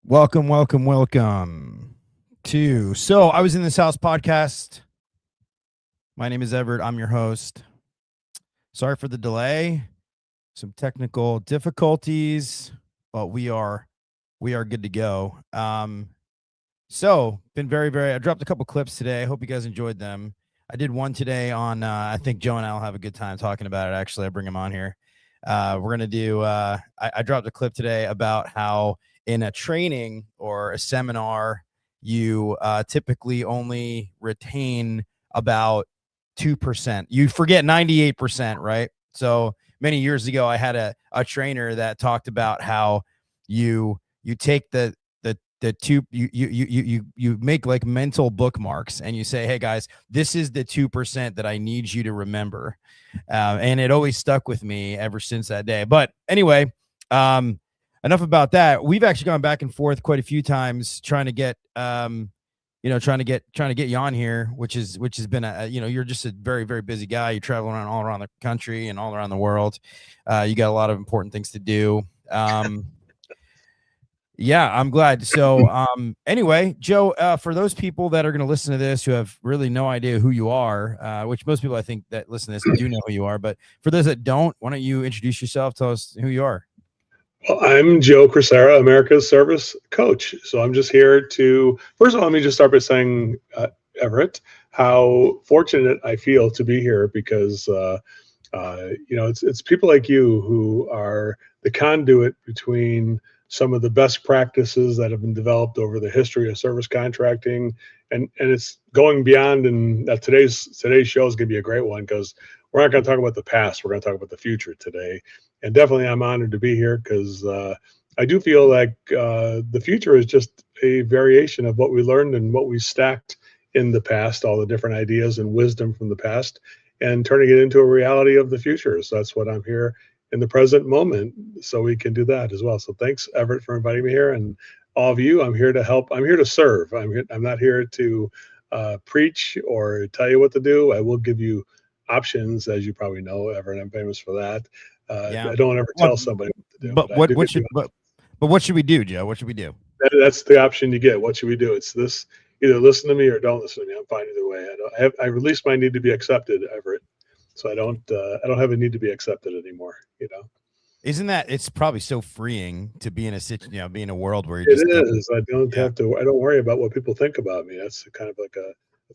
Welcome to So I Was in This House podcast. My name is Everett. I'm your host. Sorry for the delay. Some technical difficulties, but we are good to go. So been very, I dropped a couple clips today. I hope you guys enjoyed them. I did one today on, I think Joe and I will have a good time talking about it. Actually, I bring him on here. We're going to do, I dropped a clip today about how in a training or a seminar, you typically only retain about 2%. You forget 98%, right? So many years ago, I had a trainer that talked about how you take the two, you make like mental bookmarks and you say, hey guys, this is the 2% that I need you to remember. And it always stuck with me ever since that day. But anyway, enough about that. We've actually gone back and forth quite a few times trying to get, trying to get you on here, which has been you're just a very, very busy guy. You travel around all around the country and all around the world. You got a lot of important things to do. Yeah, I'm glad. So, anyway, Joe, for those people that are going to listen to this who have really no idea who you are, which most people I think that listen to this do know who you are, but for those that don't, why don't you introduce yourself? Tell us who you are. Well, I'm Joe Crisara, America's Service Coach. So I'm just here to, first of all, let me just start by saying, Everett, how fortunate I feel to be here because, it's people like you who are the conduit between some of the best practices that have been developed over the history of service contracting. And it's going beyond, and today's show is going to be a great one because we're not going to talk about the past. We're going to talk about the future today. And definitely I'm honored to be here because I do feel like the future is just a variation of what we learned and what we stacked in the past, all the different ideas and wisdom from the past, and turning it into a reality of the future. So that's what I'm here in the present moment, so we can do that as well. So thanks, Everett, for inviting me here, and all of you. I'm here to help. I'm here to serve. I'm not here to preach or tell you what to do. I will give you options, as you probably know, Everett. I'm famous for that. I don't ever tell somebody what to do. But what should we do, Joe? What should we do? That's the option you get. What should we do? It's this: either listen to me or don't listen to me. I'm fine either way. I release my need to be accepted, Everett. So I don't have a need to be accepted anymore. Isn't that, it's probably so freeing to be in a world where it is. I don't have to. I don't worry about what people think about me. That's kind of like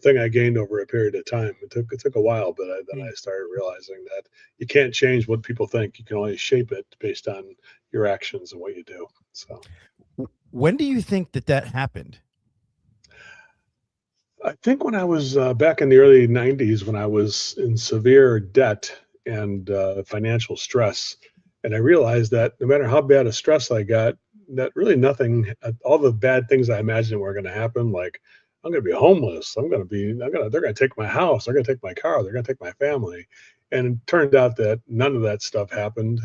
thing I gained over a period of time. It took a while, but then I started realizing that you can't change what people think. You can only shape it based on your actions and what you do. So, When do you think that happened? I think when I was back in the early '90s, when I was in severe debt and financial stress, and I realized that no matter how bad a stress I got, that really nothing, all the bad things I imagined were going to happen, like I'm going to be homeless, they're going to take my house, they're going to take my car, they're going to take my family, and it turned out that none of that stuff happened.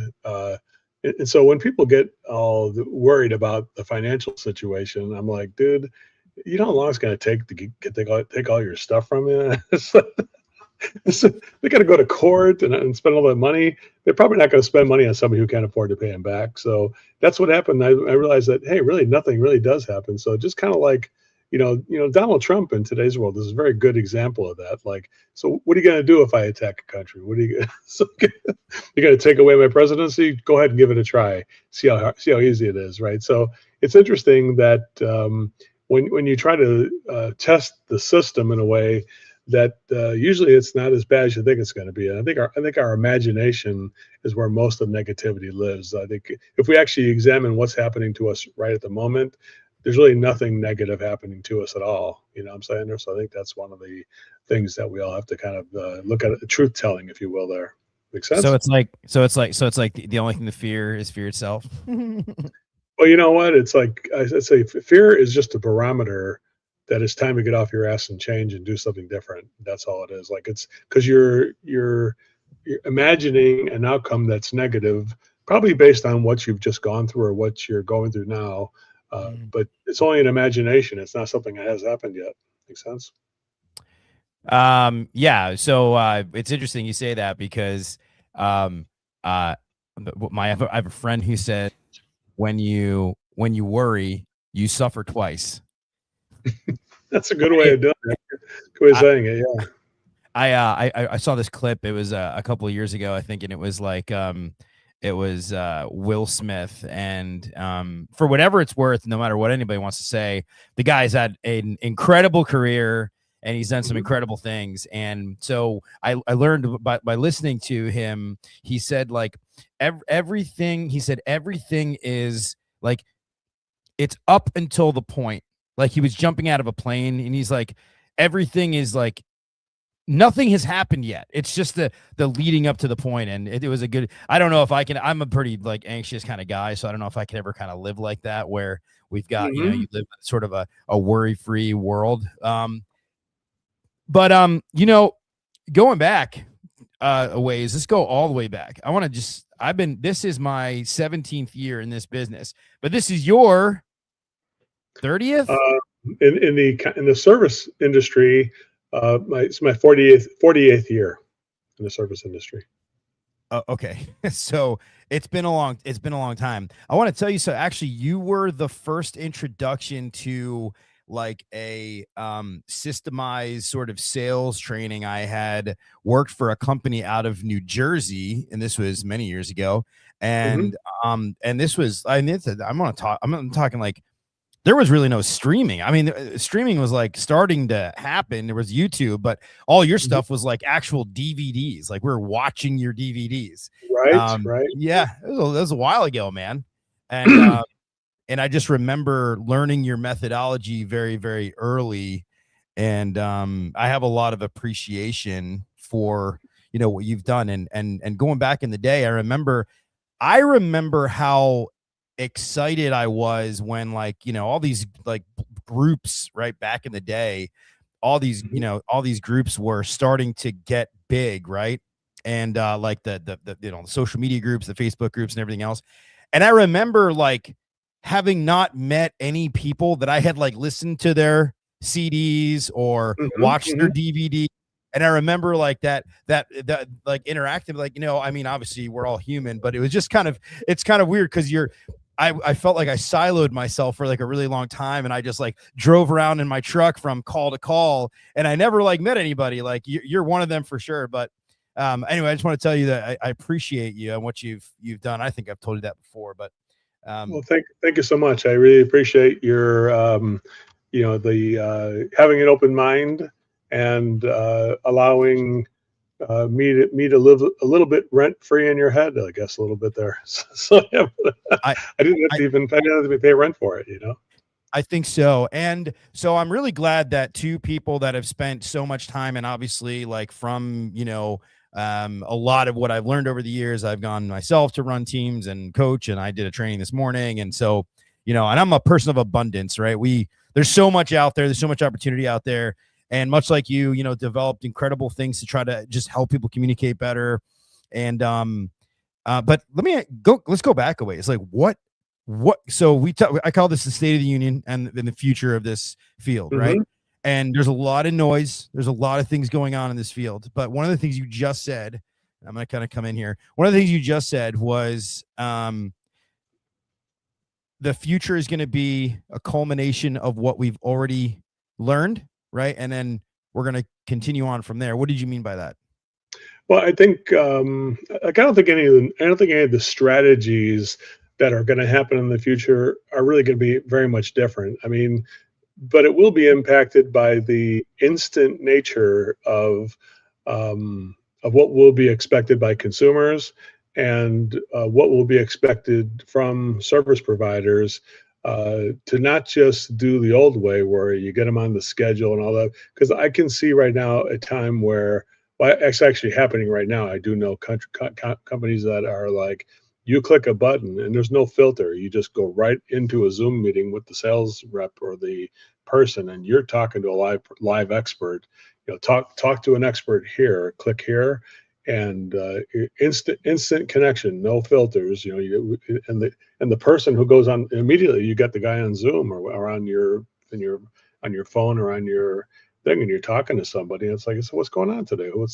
And so when people get all worried about the financial situation, I'm like, dude, you know how long it's going to take to take all your stuff from you? They got to go to court and spend all that money. They're probably not going to spend money on somebody who can't afford to pay them back. So that's what happened. I realized that, hey, really nothing really does happen. So just kind of like, Donald Trump in today's world is a very good example of that. Like, so what are you going to do if I attack a country? What are you going so you're going to take away my presidency? Go ahead and give it a try. See how easy it is, right? So it's interesting that when you try to test the system in a way that usually it's not as bad as you think it's going to be. And I think our imagination is where most of negativity lives. I think if we actually examine what's happening to us right at the moment, there's really nothing negative happening to us at all. You know what I'm saying? So I think that's one of the things that we all have to kind of look at, truth telling, if you will. There, make sense? So it's like the only thing to fear is fear itself. Well, you know what? It's like I say, fear is just a barometer that it's time to get off your ass and change and do something different. That's all it is. Like, it's because you're imagining an outcome that's negative, probably based on what you've just gone through or what you're going through now. But it's only an imagination. It's not something that has happened yet. Make sense? Yeah. So it's interesting you say that because I have a friend who said when you worry, you suffer twice. That's a good way of doing it. Good way of saying it. Yeah. I saw this clip. It was a couple of years ago, I think, and it was like it was Will Smith, and for whatever it's worth, no matter what anybody wants to say, the guy's had an incredible career and he's done some incredible things. And so I learned by listening to him. He said like everything. He said everything is like it's up until the point. Like he was jumping out of a plane, and he's like everything is like nothing has happened yet. It's just the leading up to the point. And it was a good, I don't know if I can, I'm a pretty like anxious kind of guy. So I don't know if I can ever kind of live like that, where we've got, you live sort of a worry-free world. But going back a ways, let's go all the way back. I want to this is my 17th year in this business, but this is your 30th? In the service industry, it's my 48th year in the service industry. Okay. So it's been a long time. I want to tell you, so actually you were the first introduction to like a systemized sort of sales training. I had worked for a company out of New Jersey, and this was many years ago. And this was, I'm talking like there was really no streaming. I mean, streaming was like starting to happen. There was YouTube, but all your stuff was like actual DVDs. Like we were watching your DVDs. Right. Yeah. It was a while ago, man. And, and I just remember learning your methodology very, very early. And I have a lot of appreciation for, what you've done. And going back in the day, I remember how excited I was when all these like groups right back in the day, all these groups were starting to get big, right? And like the social media groups, the Facebook groups and everything else. And I remember like having not met any people that I had like listened to their CDs or watched their DVD. And I remember like that like interactive, like, I mean, obviously we're all human, but it was just it's kind of weird because I felt like I siloed myself for like a really long time, and I just like drove around in my truck from call to call, and I never like met anybody. Like you're one of them for sure. But anyway, I just want to tell you that I appreciate you and what you've done. I think I've told you that before, but well, thank you so much. I really appreciate your having an open mind and allowing me to live a little bit rent free in your head, I guess, a little bit there. So yeah, I, I didn't have I to I didn't have to pay rent for it, you know? I think so. And so I'm really glad that two people that have spent so much time and obviously like from, a lot of what I've learned over the years, I've gone myself to run teams and coach, and I did a training this morning. And so, and I'm a person of abundance, right? There's so much out there. There's so much opportunity out there. And much like you, developed incredible things to try to just help people communicate better. And, but let's go back a ways. It's like, so I call this the state of the union and the future of this field, right? Mm-hmm. And there's a lot of noise, there's a lot of things going on in this field, but one of the things you just said, I'm going to kind of come in here, one of the things you just said was the future is going to be a culmination of what we've already learned, right? And then we're going to continue on from there. What did you mean by that? Well, I think I don't think any of the strategies that are going to happen in the future are really going to be very much different. I mean, but it will be impacted by the instant nature of what will be expected by consumers and what will be expected from service providers to not just do the old way where you get them on the schedule and all that. Because I can see right now a time where, well, it's actually happening right now. I do know companies that are like, you click a button and there's no filter. You just go right into a Zoom meeting with the sales rep or the person, and you're talking to a live expert. Talk to an expert here. Click here, and instant connection, no filters. And the person who goes on immediately, you get the guy on Zoom or on your phone or on your thing, and you're talking to somebody. And it's like, so what's going on today? Who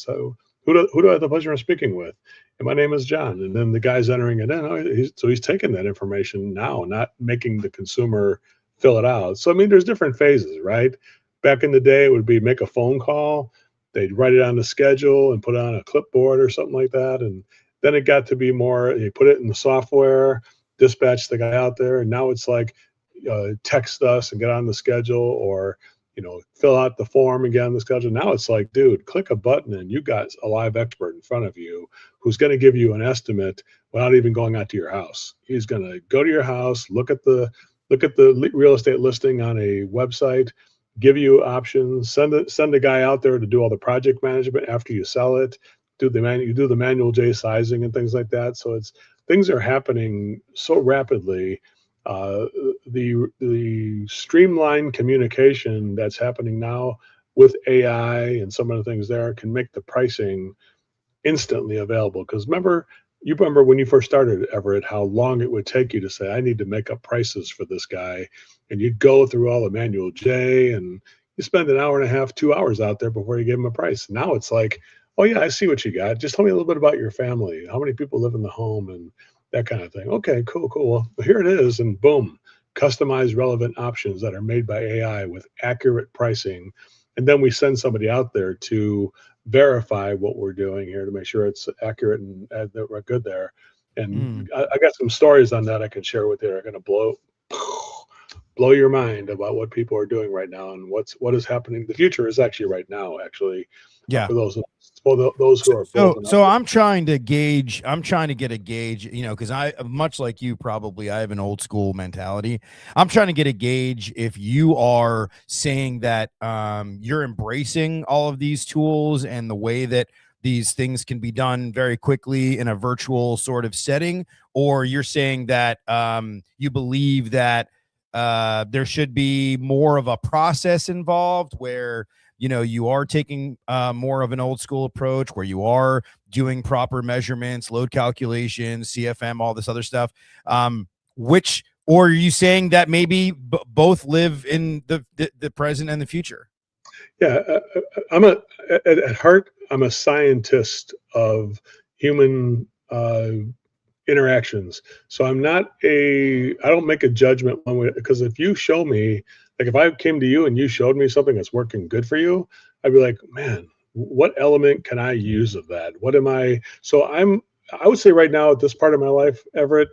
do I have the pleasure of speaking with? And my name is John. And then the guy's entering it in. So he's taking that information now, not making the consumer fill it out. So, I mean, there's different phases, right? Back in the day, it would be make a phone call. They'd write it on the schedule and put it on a clipboard or something like that. And then it got to be more, you put it in the software, dispatch the guy out there. And now it's like, text us and get on the schedule, or fill out the form and get on the schedule. Now it's like, dude, click a button and you got a live expert in front of you who's going to give you an estimate without even going out to your house. He's going to go to your house, look at the real estate listing on a website, give you options, send a guy out there to do all the project management after you sell it, you do the manual J sizing and things like that. So things are happening so rapidly. The streamlined communication that's happening now with AI and some of the things there can make the pricing instantly available. Because you remember when you first started, Everett, how long it would take you to say, I need to make up prices for this guy. And you'd go through all the manual J and you spend an hour and a half, 2 hours out there before you give him a price. Now it's like, oh yeah, I see what you got. Just tell me a little bit about your family. How many people live in the home and that kind of thing. Okay, cool. Well, here it is. And boom, customized relevant options that are made by AI with accurate pricing. And then we send somebody out there to verify what we're doing here to make sure it's accurate and that we're good there. And I got some stories on that I can share with you that are going to blow your mind about what people are doing right now and what is happening. The future is actually right now, Yeah. for those who are bold. So I'm trying to get a gauge, because I, much like you, probably, I have an old school mentality. I'm trying to get a gauge if you are saying that you're embracing all of these tools and the way that these things can be done very quickly in a virtual sort of setting, or you're saying that you believe that there should be more of a process involved where you are taking more of an old school approach where you are doing proper measurements, load calculations, CFM, all this other stuff. Or are you saying that maybe both live in the present and the future? Yeah, at heart, I'm a scientist of human interactions. So I don't make a judgment one way, because if you show me, like if I came to you and you showed me something that's working good for you, I'd be like, man, what element can I use of that? I would say right now at this part of my life, Everett,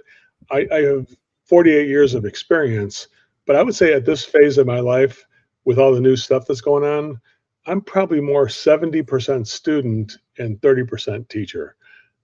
I have 48 years of experience, but I would say at this phase of my life with all the new stuff that's going on, I'm probably more 70% student and 30% teacher,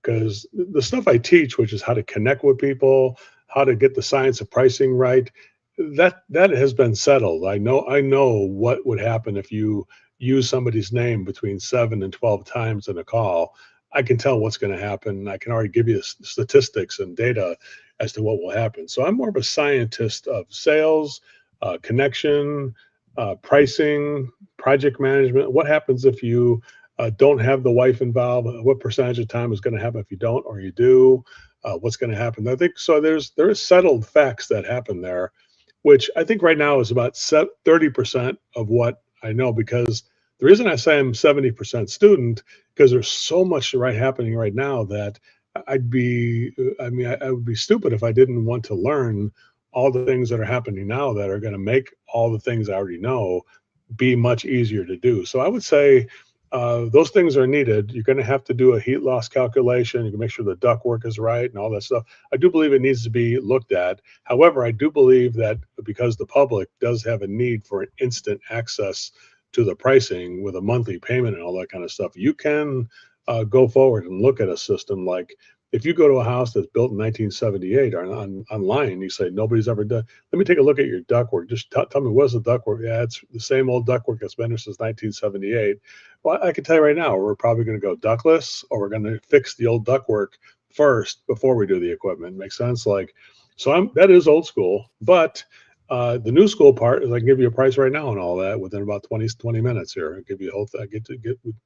because the stuff I teach, which is how to connect with people, how to get the science of pricing right, that has been settled. I know what would happen if you use somebody's name between 7 and 12 times in a call. I can tell what's going to happen. I can already give you statistics and data as to what will happen. So I'm more of a scientist of sales, connection, pricing, project management. What happens if you don't have the wife involved? What percentage of time is going to happen if you don't or you do? What's going to happen? I think so. There's settled facts that happen there, which I think right now is about 30% of what I know. Because the reason I say I'm 70% student, because there's so much happening right now that I would be stupid if I didn't want to learn all the things that are happening now that are going to make all the things I already know be much easier to do. So I would say those things are needed. You're going to have to do a heat loss calculation. You can make sure the ductwork is right and all that stuff. I do believe it needs to be looked at. However, I do believe that because the public does have a need for instant access to the pricing with a monthly payment and all that kind of stuff, you can go forward and look at a system like, if you go to a house that's built in 1978 or online, you say nobody's ever done. Let me take a look at your ductwork. Just tell me, what's the ductwork? Yeah, it's the same old ductwork that's been there since 1978. Well, I can tell you right now, we're probably going to go ductless, or we're going to fix the old ductwork first before we do the equipment. Makes sense? That is old school, but the new school part is I can give you a price right now and all that within about 20 minutes here. I'll give you a whole thing.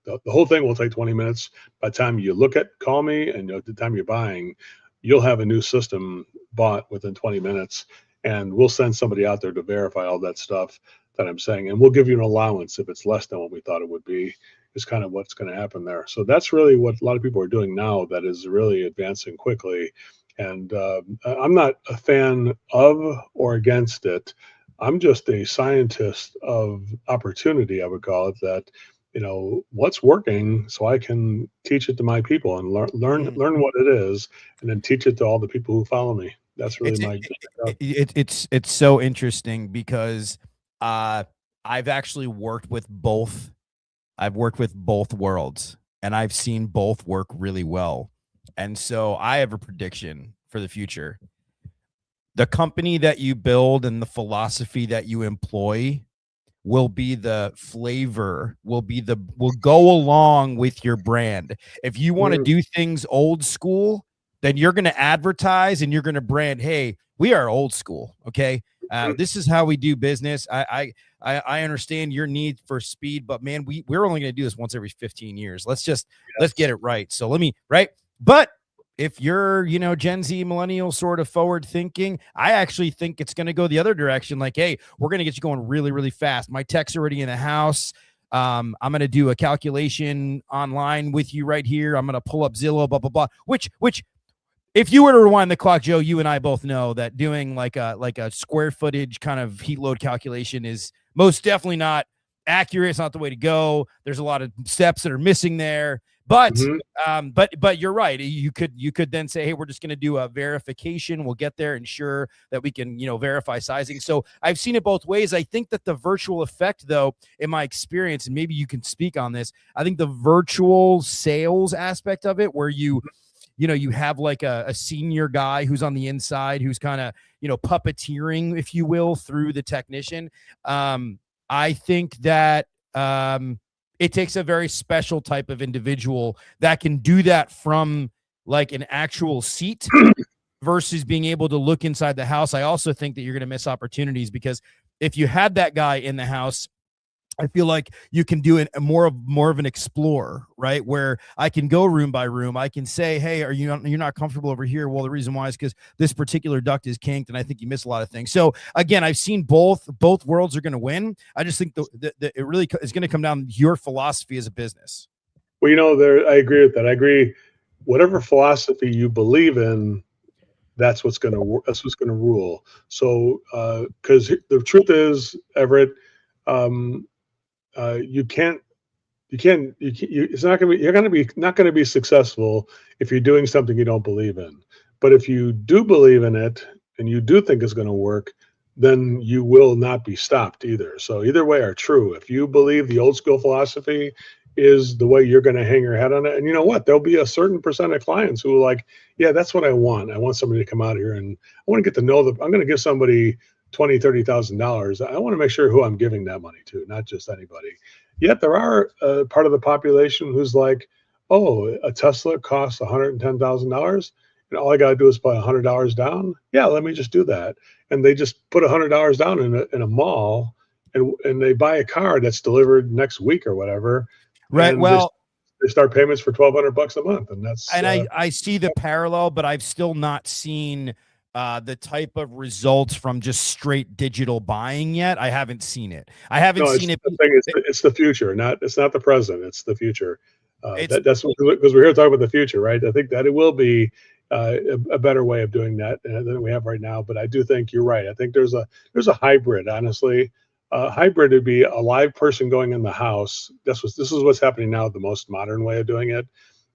The whole thing will take 20 minutes. By the time you call me, and the time you're buying, you'll have a new system bought within 20 minutes. And we'll send somebody out there to verify all that stuff that I'm saying. And we'll give you an allowance if it's less than what we thought it would be, is kind of what's going to happen there. So that's really what a lot of people are doing now that is really advancing quickly. And I'm not a fan of or against it. I'm just a scientist of opportunity, I would call it, that, what's working so I can teach it to my people and learn what it is, and then teach it to all the people who follow me. That's really my job. It's so interesting because I've actually worked with both. I've worked with both worlds, and I've seen both work really well. And so I have a prediction for the future. The company that you build and the philosophy that you employ will be the flavor, will go along with your brand. If you want to do things old school, then you're going to advertise and you're going to brand, hey, we are old school. Okay. This is how we do business. I understand your need for speed, but man, we're only going to do this once every 15 years. Let's get it right. So but if you're, Gen Z, millennial sort of forward thinking, I actually think it's going to go the other direction. Like, hey, we're going to get you going really, really fast. My tech's already in the house. I'm going to do a calculation online with you right here. I'm going to pull up Zillow, blah, blah, blah, which if you were to rewind the clock, Joe, you and I both know that doing like a square footage kind of heat load calculation is most definitely not accurate. It's not the way to go. There's a lot of steps that are missing there. But but you're right. You could then say, hey, we're just going to do a verification. We'll get there, ensure that we can, verify sizing. So I've seen it both ways. I think that the virtual effect, though, in my experience, and maybe you can speak on this, I think the virtual sales aspect of it, where you have like a senior guy who's on the inside, who's kind of, puppeteering, if you will, through the technician. I think that it takes a very special type of individual that can do that from like an actual seat versus being able to look inside the house. I also think that you're going to miss opportunities, because if you had that guy in the house, I feel like you can do it more of an explorer, right? Where I can go room by room. I can say, hey, you're not comfortable over here? Well, the reason why is because this particular duct is kinked, and I think you miss a lot of things. So again, I've seen both worlds are going to win. I just think it really is going to come down to your philosophy as a business. Well, I agree with that. I agree. Whatever philosophy you believe in, that's what's going to rule. So, because the truth is, Everett, it's not going to be, you're not going to be successful if you're doing something you don't believe in. But if you do believe in it and you do think it's going to work, then you will not be stopped either. So either way are true. If you believe the old school philosophy is the way you're going to hang your head on it, and you know what, there'll be a certain percent of clients who are like, yeah, that's what I want. I want somebody to come out here and I want to get to know them. I'm going to give somebody $20,000, $30,000. I want to make sure who I'm giving that money to, not just anybody. Yet there are part of the population who's like, oh, a Tesla costs $110,000 and all I got to do is put $100 down. Yeah, let me just do that. And they just put $100 down in a mall, and they buy a car that's delivered next week or whatever. Right. And Well, they start payments for $1,200 a month. And that's, I see the parallel, but I've still not seen the type of results from just straight digital buying yet. I haven't seen it. I haven't no, seen it. the thing. It's the future, it's not the present. It's the future. It's That's because we're here to talk about the future, right? I think that it will be a better way of doing that than we have right now. But I do think you're right. I think there's a hybrid. Honestly, hybrid would be a live person going in the house. This is what's happening now. The most modern way of doing it.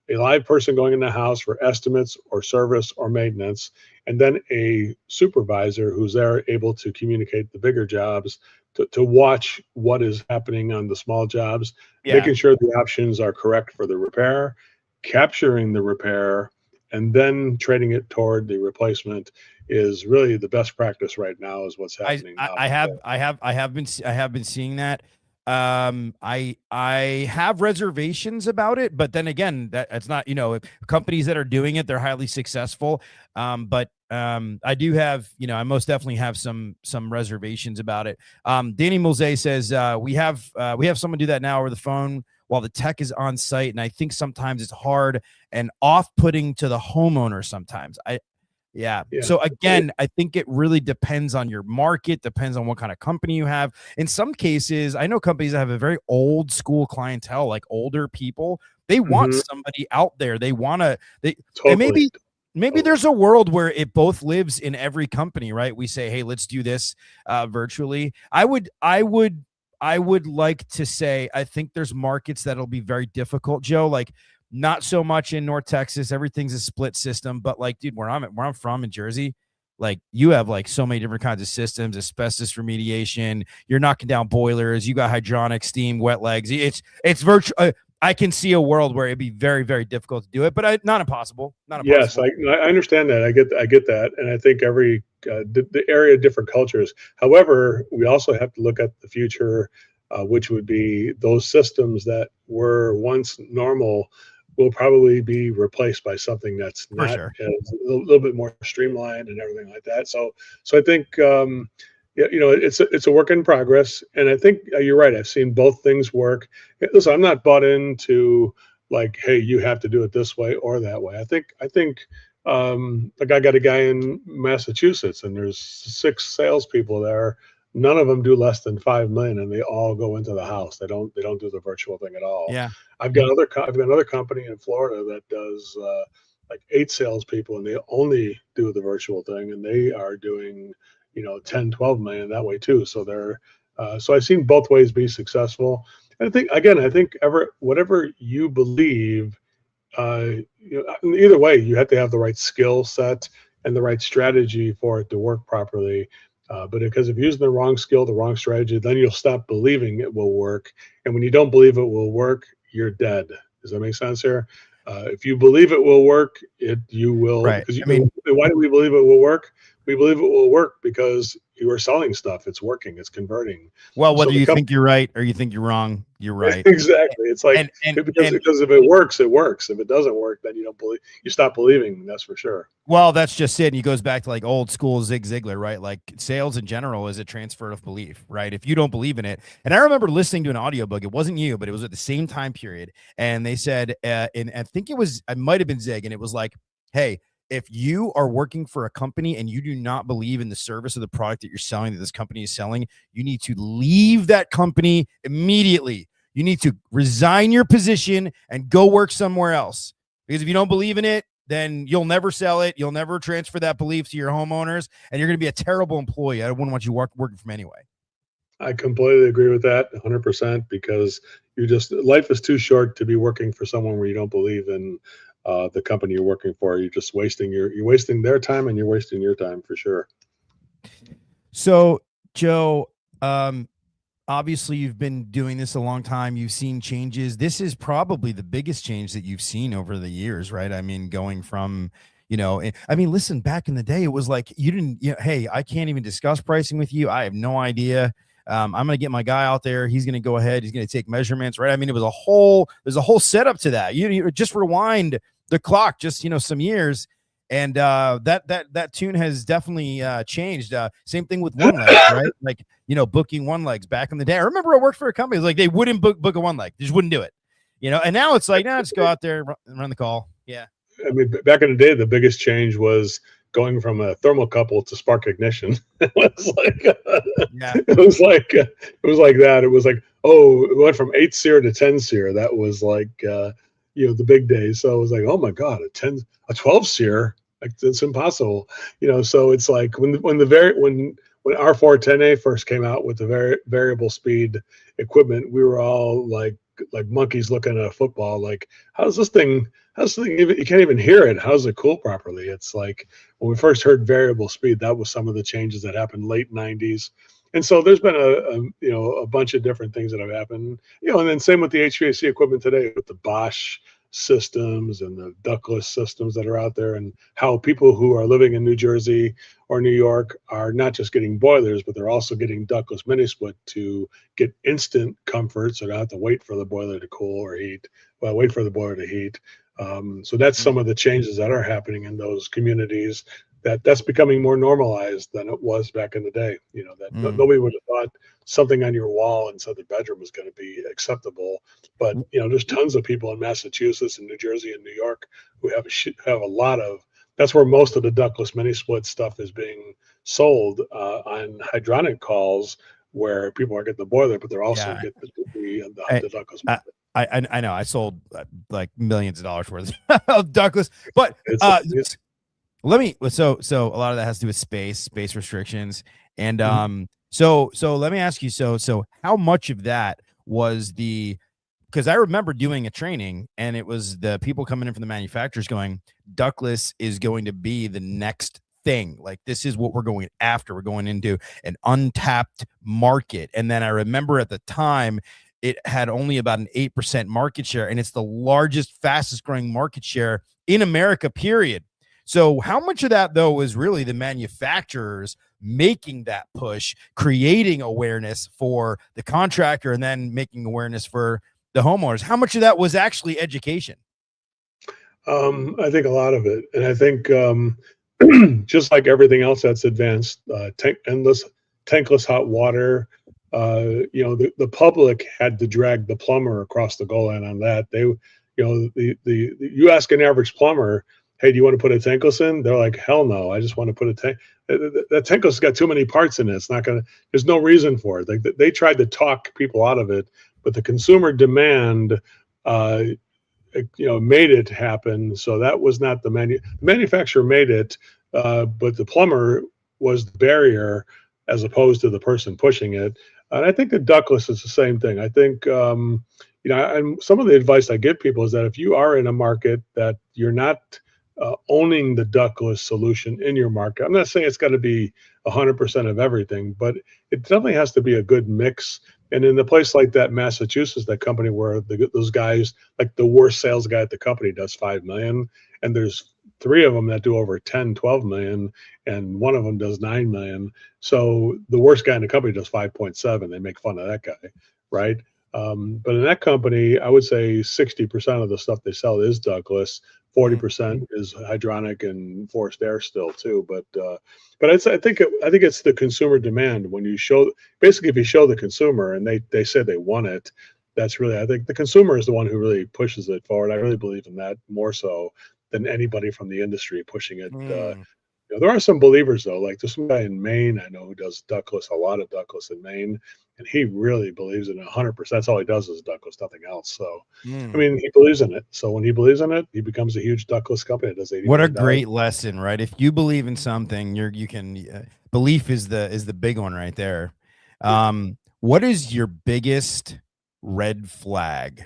A live person going in the house for estimates or service or maintenance, and then a supervisor who's there able to communicate the bigger jobs, to watch what is happening on the small jobs, yeah. making sure the options are correct for the repair, capturing the repair, and then trading it toward the replacement is really the best practice right now, is what's happening now. I have been seeing that. I have reservations about it, but then again, it's not, companies that are doing it, they're highly successful. But I do have, I most definitely have some reservations about it. Danny Milze says, we have someone do that now over the phone while the tech is on site. And I think sometimes it's hard and off-putting to the homeowner sometimes. Yeah. So again, I think it really depends on your market, depends on what kind of company you have. In some cases, I know companies that have a very old school clientele, like older people. They want somebody out there. They want to, and maybe there's a world where it both lives in every company, right? We say, hey, let's do this virtually. I would like to say, I think there's markets that'll be very difficult, Joe. Like, not so much in North Texas. Everything's a split system, but like, dude, where I'm from in Jersey, like you have like so many different kinds of systems, asbestos remediation. You're knocking down boilers. You got hydronic, steam, wet legs. It's virtual. I can see a world where it'd be very, very difficult to do it, but not impossible. Not impossible. Yes, I understand that. I get that, and I think every the area different cultures. However, we also have to look at the future, which would be those systems that were once normal will probably be replaced by something that's not a little bit more streamlined and everything like that. So I think it's a work in progress, and I think you're right. I've seen both things work. Listen, I'm not bought into like, hey, you have to do it this way or that way. I think like I got a guy in Massachusetts, and there's 6 salespeople there. None of them do less than 5 million, and they all go into the house. They don't do the virtual thing at all. Yeah. I've got another company in Florida that does like 8 salespeople, and they only do the virtual thing, and they are doing 10, 12 million that way too. So they're so I've seen both ways be successful. And I think whatever you believe, either way, you have to have the right skill set and the right strategy for it to work properly. But because if you're using the wrong skill, the wrong strategy, then you'll stop believing it will work. And when you don't believe it will work, you're dead. Does that make sense here? If you believe it will work, you will. Right. Because why do we believe it will work? We believe it will work because you are selling stuff. It's working. It's converting. Well, whether you think you're right or you think you're wrong, you're right. Exactly. It's like because if it works, it works. If it doesn't work, then you stop believing. That's for sure. Well, that's just it. And he goes back to like old school Zig Ziglar, right? Like sales in general is a transfer of belief, right? If you don't believe in it. And I remember listening to an audiobook. It wasn't you, but it was at the same time period. And they said, and I think it might have been Zig. And it was like, hey, if you are working for a company and you do not believe in the service or the product that you're selling, that this company is selling, you need to leave that company immediately. You need to resign your position and go work somewhere else. Because if you don't believe in it, then you'll never sell it. You'll never transfer that belief to your homeowners, and you're going to be a terrible employee. I wouldn't want you working from anyway. I completely agree with that 100%, because life is too short to be working for someone where you don't believe in the company you're working for. You're just wasting their time, and you're wasting your time for sure. So, Joe, um, obviously you've been doing this a long time. You've seen changes. This is probably the biggest change that you've seen over the years, right? I mean, going from, I mean, listen, back in the day, it was like you didn't, hey, I can't even discuss pricing with you. I have no idea. I'm going to get my guy out there. He's going to go ahead. He's going to take measurements, right? I mean, there's a whole setup to that. You just rewind the clock, just, some years. And that tune has definitely changed. Same thing with one leg, right? Like, booking one legs back in the day. I remember I worked for a company, like they wouldn't book a one leg. They just wouldn't do it. And now it's like, no, just go out there, run the call. Yeah. I mean, back in the day, the biggest change was going from a thermocouple to spark ignition. It was like, Yeah. it was like that. It was like, oh, it went from 8 SEER to 10 SEER. That was like, the big days. So it was like, oh my God, a 12 SEER, like it's impossible. So it's like when R410A first came out with the variable speed equipment, we were all like monkeys looking at a football. Like, how's this thing even, you can't even hear it? How does it cool properly? It's like when we first heard variable speed, that was some of the changes that happened late 90s. And so there's been a bunch of different things that have happened, and then same with the HVAC equipment today with the Bosch systems and the ductless systems that are out there, and how people who are living in New Jersey or New York are not just getting boilers, but they're also getting ductless mini split to get instant comfort, so they don't have to wait for the boiler to cool or heat. Well, wait for the boiler to heat. So that's some of the changes that are happening in those communities. That's becoming more normalized than it was back in the day. Nobody would have thought something on your wall inside the bedroom was going to be acceptable. But there's tons of people in Massachusetts and New Jersey and New York who have a lot of. That's where most of the ductless mini split stuff is being sold on hydronic calls, where people are getting the boiler, but they're also getting the ductless. I know I sold like millions of dollars worth of ductless, but so a lot of that has to do with space restrictions. And so let me ask you, so how much of that was because I remember doing a training, and it was the people coming in from the manufacturers going, ductless is going to be the next thing. Like, this is what we're going after. We're going into an untapped market. And then I remember at the time, it had only about an 8% market share, and it's the largest, fastest growing market share in America, period. So how much of that, though, was really the manufacturers making that push, creating awareness for the contractor, and then making awareness for the homeowners? How much of that was actually education? I think a lot of it. And I think just like everything else that's advanced, tankless hot water, the public had to drag the plumber across the goal line on that. You ask an average plumber, hey, do you want to put a tankless in? They're like, hell no, I just want to put a tank. That tankless has got too many parts in it. It's not going to, there's no reason for it. Like, they tried to talk people out of it, but the consumer demand, made it happen. So that was not the manufacturer made it, but the plumber was the barrier as opposed to the person pushing it. And I think the ductless is the same thing. I think, and some of the advice I give people is that if you are in a market that you're not owning the ductless solution in your market, I'm not saying it's got to be 100% of everything, but it definitely has to be a good mix. And in a place like that, Massachusetts, that company where those guys, like the worst sales guy at the company does 5 million, and there's 3 of them that do over 10, 12 million, and one of them does 9 million. So the worst guy in the company does 5.7. They make fun of that guy, right? But in that company, I would say 60% of the stuff they sell is ductless. 40% is hydronic and forced air still too. But I think it's the consumer demand. When you show, basically, if you show the consumer and they say they want it, that's really, I think the consumer is the one who really pushes it forward. I really believe in that more so than anybody from the industry pushing it. There are some believers though, like there's some guy in Maine I know who does ductless, a lot of ductless in Maine, and he really believes in it 100%. That's all he does is ductless, nothing else. So, I mean, he believes in it. So when he believes in it, he becomes a huge ductless company that does $80 What a million. great lesson, right? If you believe in something, you can belief is the big one right there. What is your biggest red flag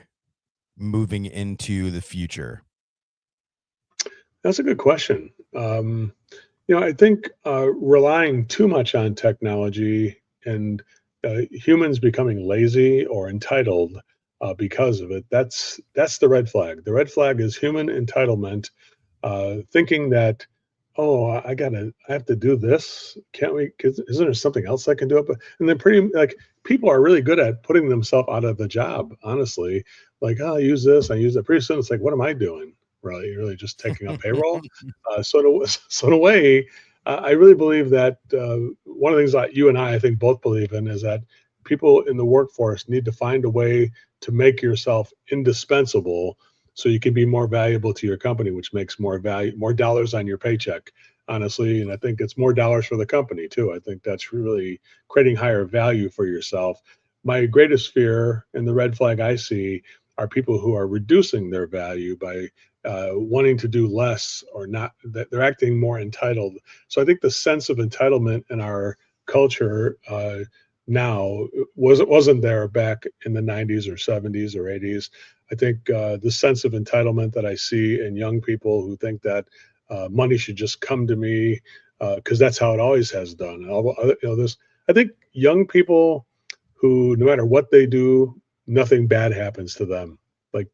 moving into the future? That's a good question. I think relying too much on technology and humans becoming lazy or entitled because of it, that's the red flag. The red flag is human entitlement, thinking that, oh, I have to do this. Can't we? 'Cause isn't there something else I can do? And then people are really good at putting themselves out of the job. Honestly, like, oh, I use this, I use that. Pretty soon, it's like, what am I doing? Really, just taking up payroll. So in a way, I really believe that one of the things that you and I think both believe in is that people in the workforce need to find a way to make yourself indispensable so you can be more valuable to your company, which makes more dollars on your paycheck, honestly. And I think it's more dollars for the company too. I think that's really creating higher value for yourself. My greatest fear and the red flag I see are people who are reducing their value by wanting to do less, or not, that they're acting more entitled. So I think the sense of entitlement in our culture now wasn't there back in the 90s or 70s or 80s. I think the sense of entitlement that I see in young people who think that money should just come to me because that's how it always has done. I think young people who, no matter what they do, nothing bad happens to them. Like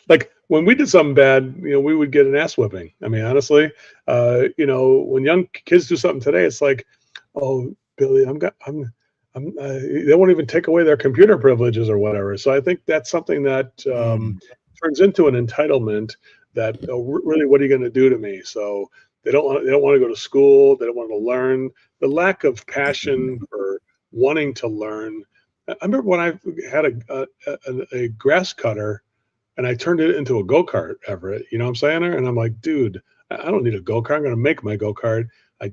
like when we did something bad, we would get an ass whipping. I mean, honestly, when young kids do something today, it's like, oh, Billy, they won't even take away their computer privileges or whatever. So I think that's something that turns into an entitlement that, really, what are you going to do to me? So they don't want to go to school. They don't want to learn. The lack of passion for wanting to learn. I remember when I had a grass cutter and I turned it into a go-kart, Everett. You know what I'm saying there? And I'm like, dude, I don't need a go-kart. I'm going to make my go-kart. I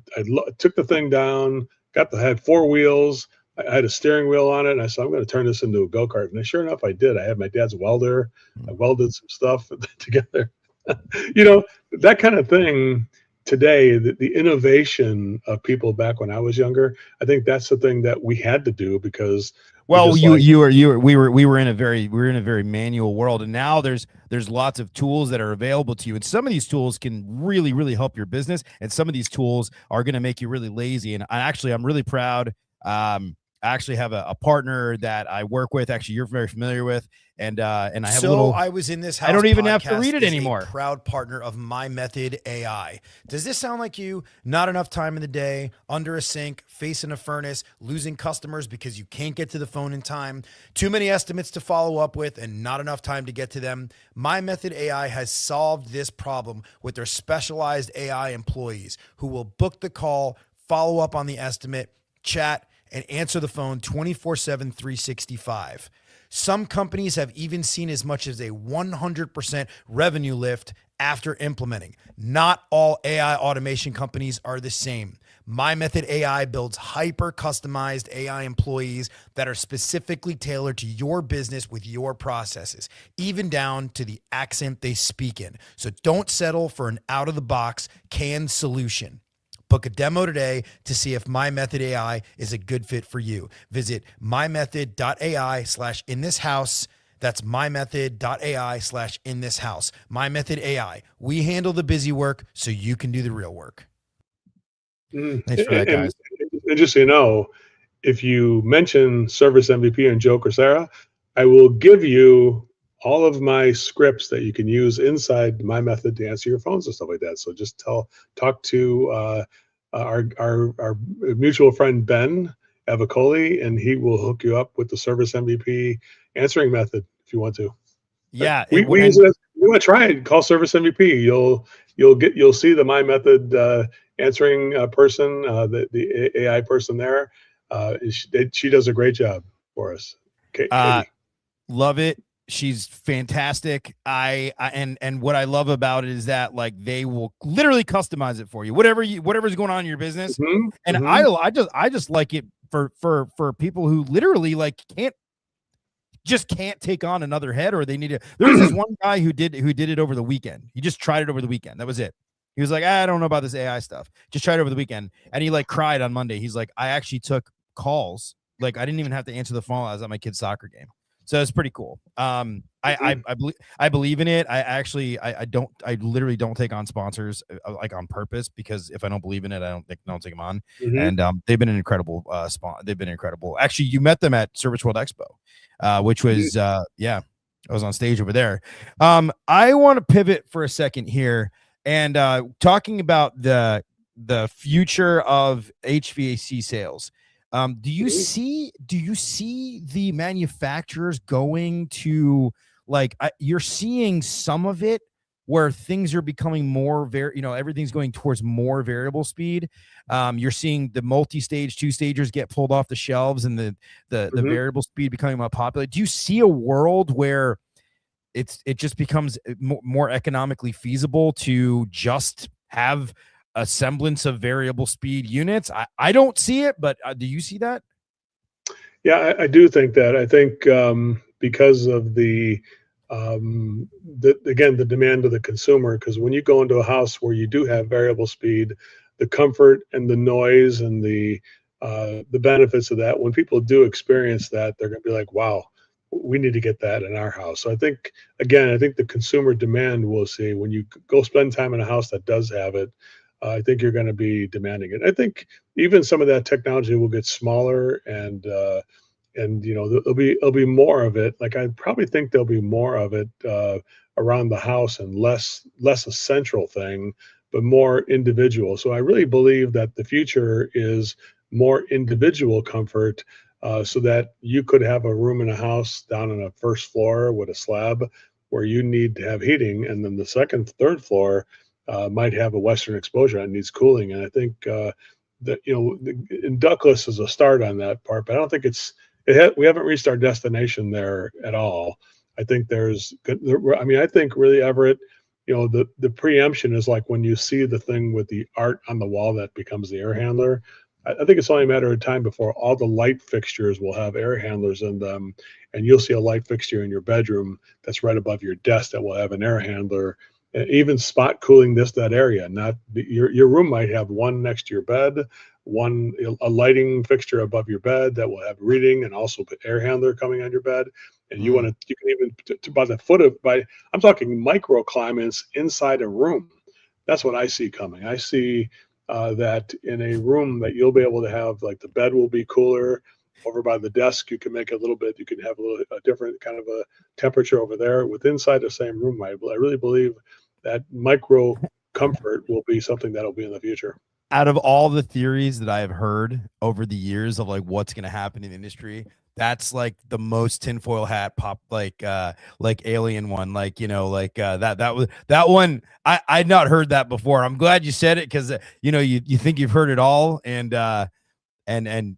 took the thing down, had 4 wheels. I had a steering wheel on it, and I said, I'm going to turn this into a go-kart. And sure enough, I did. I had my dad's welder. I welded some stuff together. That kind of thing. Today, the innovation of people back when I was younger, I think that's the thing that we had to do because we were in a very manual world, and now there's lots of tools that are available to you, and some of these tools can really help your business, and some of these tools are going to make you really lazy. And I'm really proud. I actually have a partner that I work with. Actually, you're very familiar with, and I have I was in this house. I don't even have to read it anymore. Proud partner of My Method AI. Does this sound like you? Not enough time in the day, under a sink, facing a furnace, losing customers because you can't get to the phone in time, too many estimates to follow up with, and not enough time to get to them? My Method AI has solved this problem with their specialized AI employees who will book the call, follow up on the estimate, chat, and answer the phone 24/7, 365. Some companies have even seen as much as a 100% revenue lift after implementing. Not all AI automation companies are the same. My Method AI builds hyper-customized AI employees that are specifically tailored to your business with your processes, even down to the accent they speak in. So don't settle for an out-of-the-box canned solution. Book a demo today to see if My Method AI is a good fit for you. Visit mymethod.ai/inthishouse. That's mymethod.ai/inthishouse. My Method AI. We handle the busy work so you can do the real work. Thanks for that, guys. And just so you know, if you mention Service MVP and Joe Crisara, I will give you all of my scripts that you can use inside My Method to answer your phones and stuff like that. So just talk to our mutual friend Ben Avicoli, and he will hook you up with the Service MVP answering method if you want to. Yeah, we use it. You want to try it? Call Service MVP. You'll see the My Method answering person, the AI person there. She does a great job for us. Katie. Love it. She's fantastic. And what I love about it is that, like, they will literally customize it for you, whatever's going on in your business. And I just like it for people who literally like can't take on another head, or they need to. There was this one guy who did it over the weekend. He just tried it over the weekend. That was it. He was like, I don't know about this AI stuff. Just tried it over the weekend. And he like cried on Monday. He's like, I actually took calls. Like, I didn't even have to answer the phone. I was at my kid's soccer game. So it's pretty cool. I believe in it. I literally don't take on sponsors like on purpose, because if I don't believe in it, I don't take them on. Mhm. And they've been an incredible they've been incredible. Actually, you met them at Service World Expo, which was I was on stage over there. I want to pivot for a second here and talking about the future of HVAC sales. Do you see the manufacturers going to, like, you're seeing some of it where things are becoming more everything's going towards more variable speed. You're seeing the multi-stage two-stagers get pulled off the shelves, and the variable speed becoming more popular. Do you see a world where it just becomes more economically feasible to just have a semblance of variable speed units? I don't see it, but do you see that? Yeah, I do think that. I think because of the demand of the consumer, because when you go into a house where you do have variable speed, the comfort and the noise and the benefits of that, when people do experience that, they're going to be like, wow, we need to get that in our house. So I think the consumer demand, we'll see when you go spend time in a house that does have it. I think you're going to be demanding it. I think even some of that technology will get smaller, and there'll be more of it. Like, I probably think there'll be more of it around the house, and less a central thing, but more individual. So I really believe that the future is more individual comfort, so that you could have a room in a house down on a first floor with a slab where you need to have heating, and then the second, third floor might have a western exposure and needs cooling. And I think and ductless is a start on that part, but I don't think we haven't reached our destination there at all. I think I think really, Everett, the preemption is like when you see the thing with the art on the wall that becomes the air handler. I think it's only a matter of time before all the light fixtures will have air handlers in them, and you'll see a light fixture in your bedroom that's right above your desk that will have an air handler, even spot cooling that area. Not your room might have one next to your bed, a lighting fixture above your bed that will have reading, and also the air handler coming on your bed. And you can even by the foot of I'm talking microclimates inside a room. That's what I see coming. I see that in a room that you'll be able to have, like, the bed will be cooler. Over by the desk, you can make a different kind of a temperature over there inside the same room. I really believe that micro comfort will be something that'll be in the future. Out of all the theories that I have heard over the years of like what's going to happen in the industry, that's like the most tinfoil hat pop, like alien one, that one. I'd not heard that before. I'm glad you said it, because you think you've heard it all, and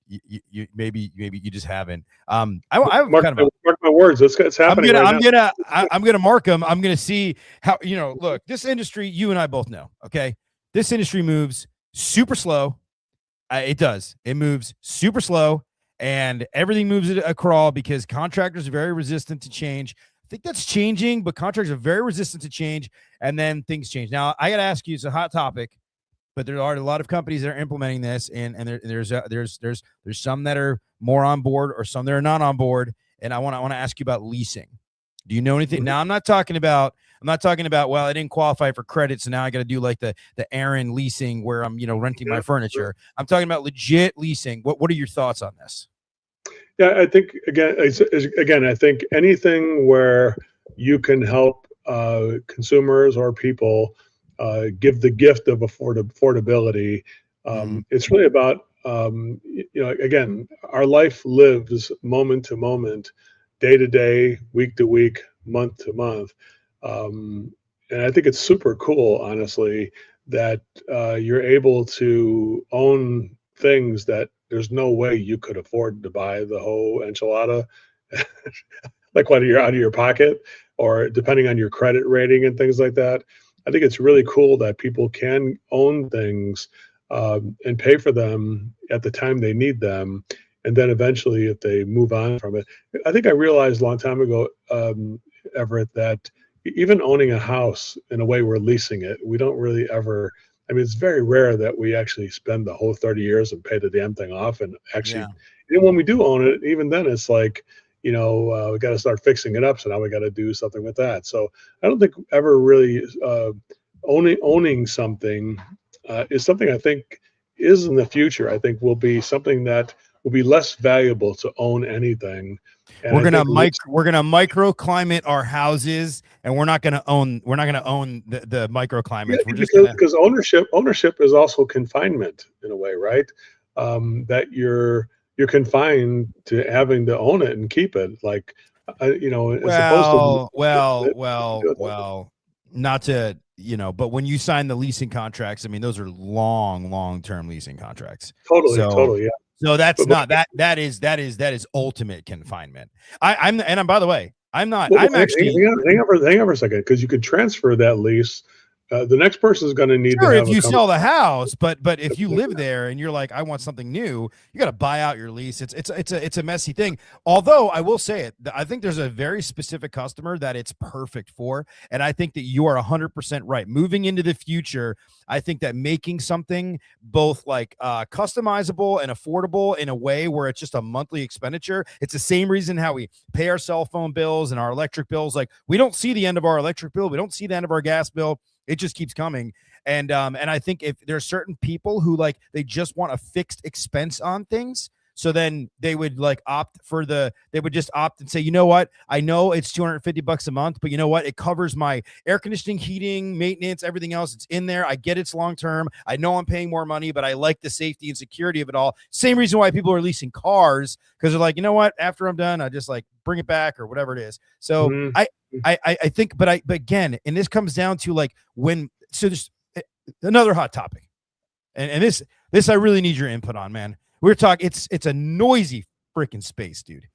you maybe you just haven't. I mark my words. It's happening right now. I'm gonna mark them. I'm gonna see how, look, this industry, you and I both know, okay, this industry moves super slow. It does. It moves super slow, and everything moves at a crawl because contractors are very resistant to change. I think that's changing, but contractors are very resistant to change, and then things change. Now, I got to ask you, it's a hot topic, but there are a lot of companies that are implementing this, and there's some that are more on board, or some that are not on board. And I want to ask you about leasing. Do you know anything? Mm-hmm. Now, I'm not talking about, well, I didn't qualify for credit, so now I got to do like the Aaron leasing where I'm, renting my furniture. I'm talking about legit leasing. What are your thoughts on this? Yeah, I think I think anything where you can help consumers or people give the gift of affordability. It's really about again, our life lives moment to moment, day to day, week to week, month to month. And I think it's super cool, honestly, that you're able to own things that there's no way you could afford to buy the whole enchilada, like when you're out of your pocket, or depending on your credit rating and things like that. I think it's really cool that people can own things and pay for them at the time they need them. And then eventually, if they move on from it, I think I realized a long time ago, Everett, that even owning a house, in a way, we're leasing it. We don't really ever. I mean, it's very rare that we actually spend the whole 30 years and pay the damn thing off. And actually, even when we do own it, even then, it's like, we got to start fixing it up. So now we got to do something with that. So I don't think ever really owning something is something I think is in the future. I think will be something that will be less valuable to own anything. And We're I gonna think microclimate our houses, and we're not gonna own the yeah, microclimates. We're just gonna because ownership is also confinement in a way, right? That you're confined to having to own it and keep it, like as opposed to not to, but when you sign the leasing contracts, I mean, those are long-term leasing contracts. So, totally, yeah. so that's But not that is ultimate confinement. I'm by the way, I'm actually hang on for a second, because you could transfer that lease. The next person is going to need to sure if have you sell the house, but if you live there and you're like, I want something new, you got to buy out your lease. It's a messy thing. Although I will say it, I think there's a very specific customer that it's perfect for, and I think that you are 100% right. Moving into the future, I think that making something both like customizable and affordable in a way where it's just a monthly expenditure. It's the same reason how we pay our cell phone bills and our electric bills. Like, we don't see the end of our electric bill, we don't see the end of our gas bill. It just keeps coming. And I think if there's certain people who like, they just want a fixed expense on things, so then they would like they would just opt and say, you know what? I know it's $250 a month, but you know what? It covers my air conditioning, heating, maintenance, everything else. It's in there. I get it's long-term. I know I'm paying more money, but I like the safety and security of it all. Same reason why people are leasing cars, because they're like, you know what? After I'm done, I just like bring it back or whatever it is. So Mhm. I think, but again, and this comes down to like so there's another hot topic, and this I really need your input on, man. We're talking, it's a noisy freaking space, dude.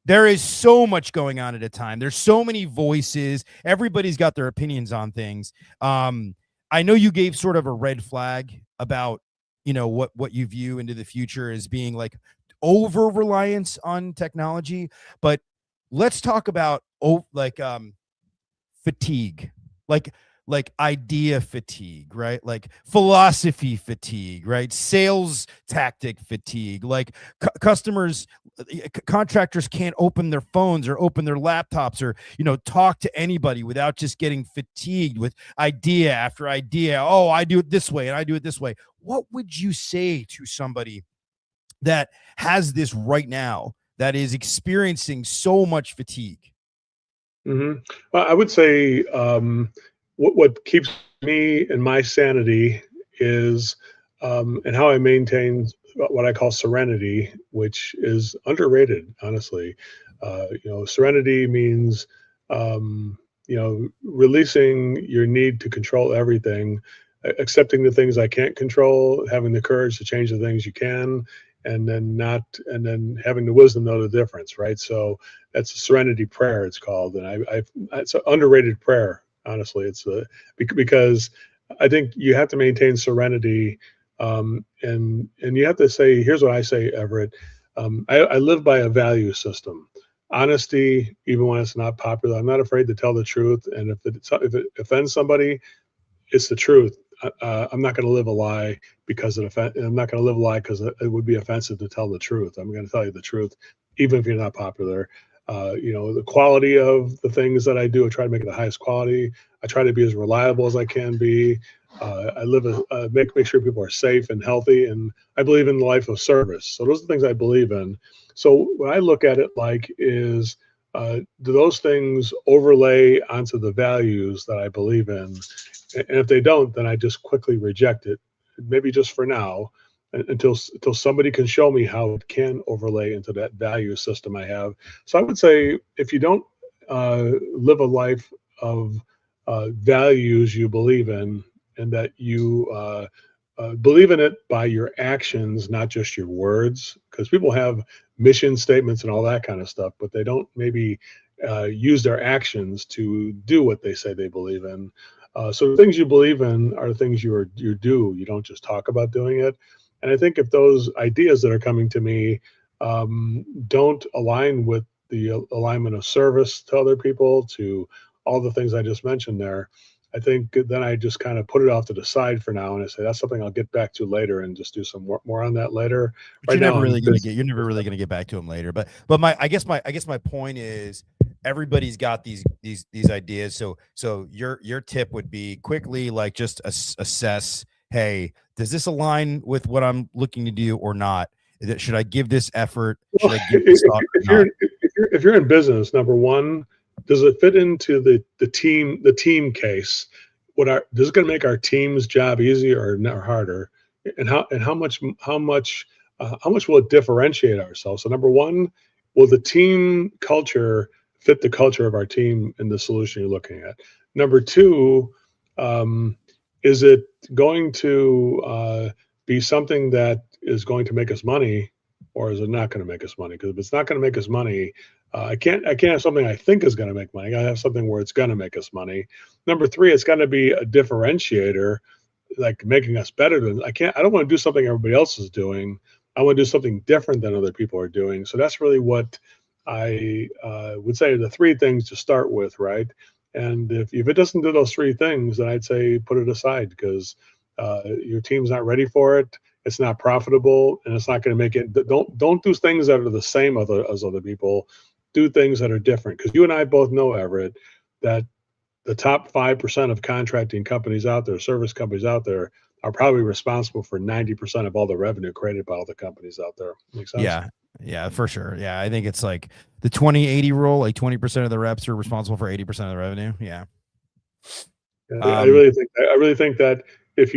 There is so much going on at a time. There's so many voices. Everybody's got their opinions on things. I know you gave sort of a red flag about, what you view into the future as being like over reliance on technology, but let's talk about fatigue, like idea fatigue, right? Like philosophy fatigue, right? Sales tactic fatigue, like customers, contractors can't open their phones or open their laptops or, talk to anybody without just getting fatigued with idea after idea. Oh, I do it this way and I do it this way. What would you say to somebody that has this right now, that is experiencing so much fatigue? Mhm. I would say, what keeps me and my sanity is, and how I maintain what I call serenity, which is underrated, honestly. Serenity means, releasing your need to control everything, accepting the things I can't control, having the courage to change the things you can, and then having the wisdom to know the difference, right? So that's a serenity prayer, it's called, and it's an underrated prayer. Honestly, it's because I think you have to maintain serenity, and you have to say, here's what I say, Everett. I live by a value system. Honesty, even when it's not popular. I'm not afraid to tell the truth, and if it offends somebody, it's the truth. I'm not going to live a lie because I'm not going to live a lie because it would be offensive to tell the truth. I'm going to tell you the truth, even if you're not popular. The quality of the things that I do, I try to make it the highest quality. I try to be as reliable as I can be. I make sure people are safe and healthy, and I believe in the life of service. So those are the things I believe in. So what I look at it like is, do those things overlay onto the values that I believe in? And if they don't, then I just quickly reject it, maybe just for now, until somebody can show me how it can overlay into that value system I have. So I would say, if you don't live a life of values you believe in, and that you believe in it by your actions, not just your words, because people have mission statements and all that kind of stuff, but they don't maybe use their actions to do what they say they believe in. So the things you believe in are things you do. You don't just talk about doing it. And I think if those ideas that are coming to me don't align with the alignment of service to other people, to all the things I just mentioned there, I think then I just kind of put it off to the side for now, and I say that's something I'll get back to later, and just do some more on that later. But Right you're now, never really gonna get. You're never really gonna get back to them later. But I guess my point is everybody's got these ideas. So your tip would be quickly like just assess. Hey, does this align with what I'm looking to do or not? Should I give this effort? Should I give this thought or not? If you're in business, number one, does it fit into the team case? Is it going to make our team's job easier or harder? And how much will it differentiate ourselves? So number one, will the team culture fit the culture of our team in the solution you're looking at? Number two, is it going to be something that is going to make us money, or is it not going to make us money? Because if it's not going to make us money, I can't have something I think is going to make money. I have something where it's going to make us money. Number three, it's got to be a differentiator, like making us better than. I don't want to do something everybody else is doing. I want to do something different than other people are doing. So that's really what I would say are the three things to start with, right? And if it doesn't do those three things, then I'd say put it aside, because your team's not ready for it. It's not profitable, and it's not going to make it. Don't do things that are the same as other people. Do things that are different, because you and I both know, Everett, that the top 5% of contracting companies out there, service companies out there, are probably responsible for 90% of all the revenue created by all the companies out there. Make sense? Yeah, for sure. Yeah, I think it's like the 20-80 rule. Like 20% of the reps are responsible for 80% of the revenue. Yeah. I really think that if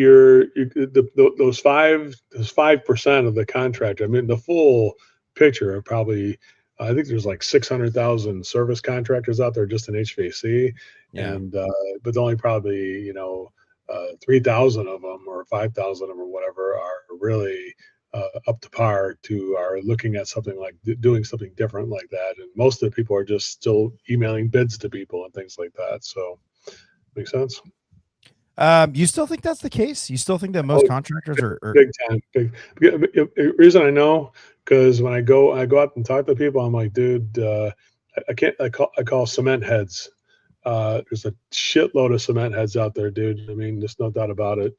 those 5% of the contractor, I mean, the full picture are probably, I think there's like 600,000 service contractors out there just in HVAC, and but only probably 3,000 of them or 5,000 of them or whatever are really up to par are looking at something like doing something different like that, and most of the people are just still emailing bids to people and things like that. So, makes sense. You still think that's the case? You still think that most contractors are big time? Reason I know, because when I go out and talk to people, I'm like, dude, I call cement heads. There's a shitload of cement heads out there, dude. I mean, there's no doubt about it.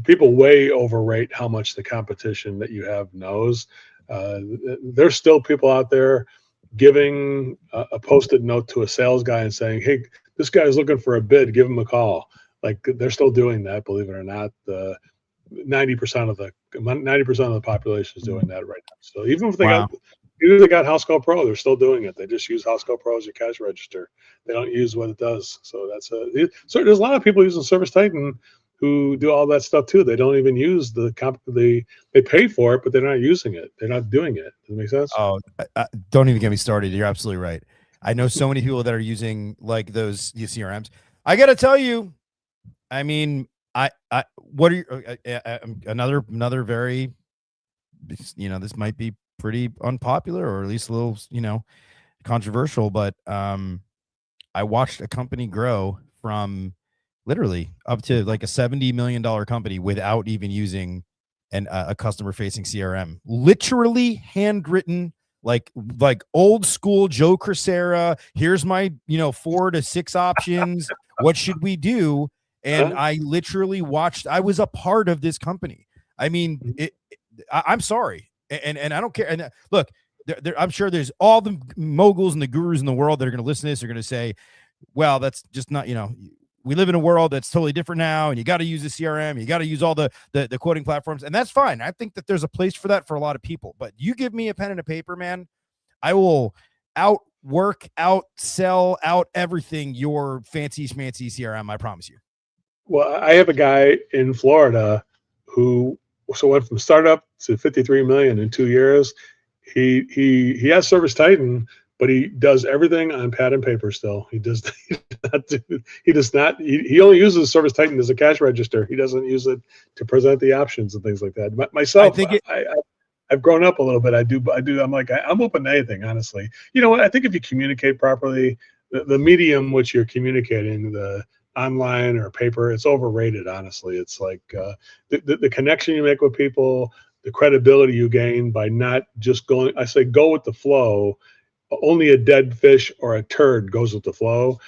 People way overrate how much the competition that you have knows. There's still people out there giving a Post-it note to a sales guy and saying, hey, this guy's looking for a bid, give him a call. Like, they're still doing that, believe it or not. 90% of the population is doing that right now. So even if they got Houseco Pro, they're still doing it. They just use Houseco Pro as your cash register. They don't use what it does. So so there's a lot of people using Service Titan who do all that stuff too. They don't even use they pay for it, but they're not using it. They're not doing it. Does it make sense? Oh, don't even get me started. You're absolutely right. I know so many people that are using like those CRMs. I got to tell you, I mean, what are you, another very, this might be pretty unpopular or at least a little, controversial, but I watched a company grow from literally up to like a $70 million company without even using a customer facing CRM, literally handwritten, like old school Joe Crisara. Here's my, 4 to 6 options. What should we do? And I literally watched, I was a part of this company. I mean, I'm sorry. And I don't care. And look, I'm sure there's all the moguls and the gurus in the world that are going to listen to this are going to say, well, that's just not, we live in a world that's totally different now, and you got to use the CRM. You got to use all the quoting platforms, and that's fine. I think that there's a place for that for a lot of people. But you give me a pen and a paper, man, I will sell out everything your fancy schmancy CRM. I promise you. Well, I have a guy in Florida who went from startup to 53 million in 2 years. He has Service Titan, but he does everything on pad and paper still. He only uses Service Titan as a cash register. He doesn't use it to present the options and things like that. Myself, I've grown up a little bit. I do. I'm open to anything, honestly. You know what? I think if you communicate properly, the medium which you're communicating, the online or paper, it's overrated, honestly. It's like the connection you make with people, the credibility you gain by not just going, I say go with the flow. Only a dead fish or a turd goes with the flow.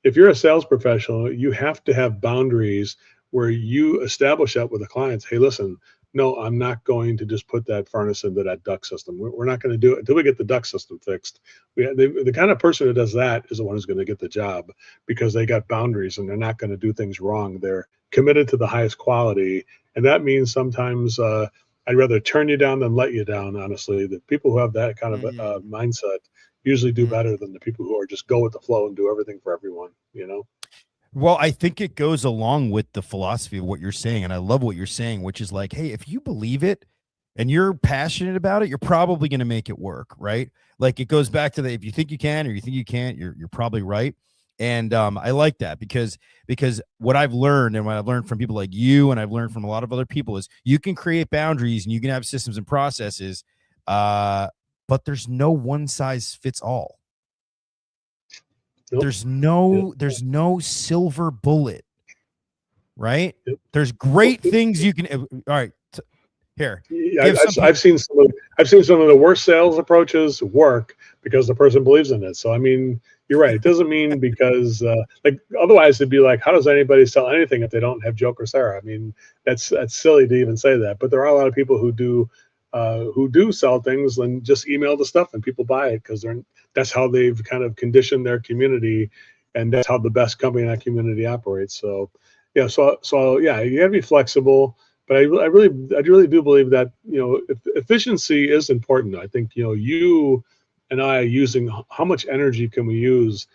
if you're a sales professional, you have to have boundaries where you establish that with the clients. Hey, listen, no, I'm not going to just put that furnace into that duct system. We're not going to do it until we get the duct system fixed. The kind of person who does that is the one who's going to get the job, because they got boundaries and they're not going to do things wrong. They're committed to the highest quality. And that means sometimes I'd rather turn you down than let you down, honestly. The people who have that kind of mindset usually do better than the people who are just go with the flow and do everything for everyone, you know? Well, I think it goes along with the philosophy of what you're saying. And I love what you're saying, which is like, hey, if you believe it and you're passionate about it, you're probably going to make it work, right? Like it goes back to the, if you think you can or you think you can't, you're probably right. And I like that because what I've learned and what I've learned from people like you, and I've learned from a lot of other people, is you can create boundaries and you can have systems and processes, but there's no one size fits all. Nope. There's no silver bullet, right? Yep. There's great things you can. All right, here. Yeah, I've seen some of the worst sales approaches work because the person believes in it. So I mean, you're right. It doesn't mean because like otherwise it'd be like, how does anybody sell anything if they don't have Joe Crisara? I mean, that's silly to even say that. But there are a lot of people who do sell things and just email the stuff and people buy it because that's how they've kind of conditioned their community, and that's how the best company in that community operates. So yeah, so yeah, you gotta be flexible, but I really do believe that, you know, efficiency is important. I think, you know, you and I using how much energy can we use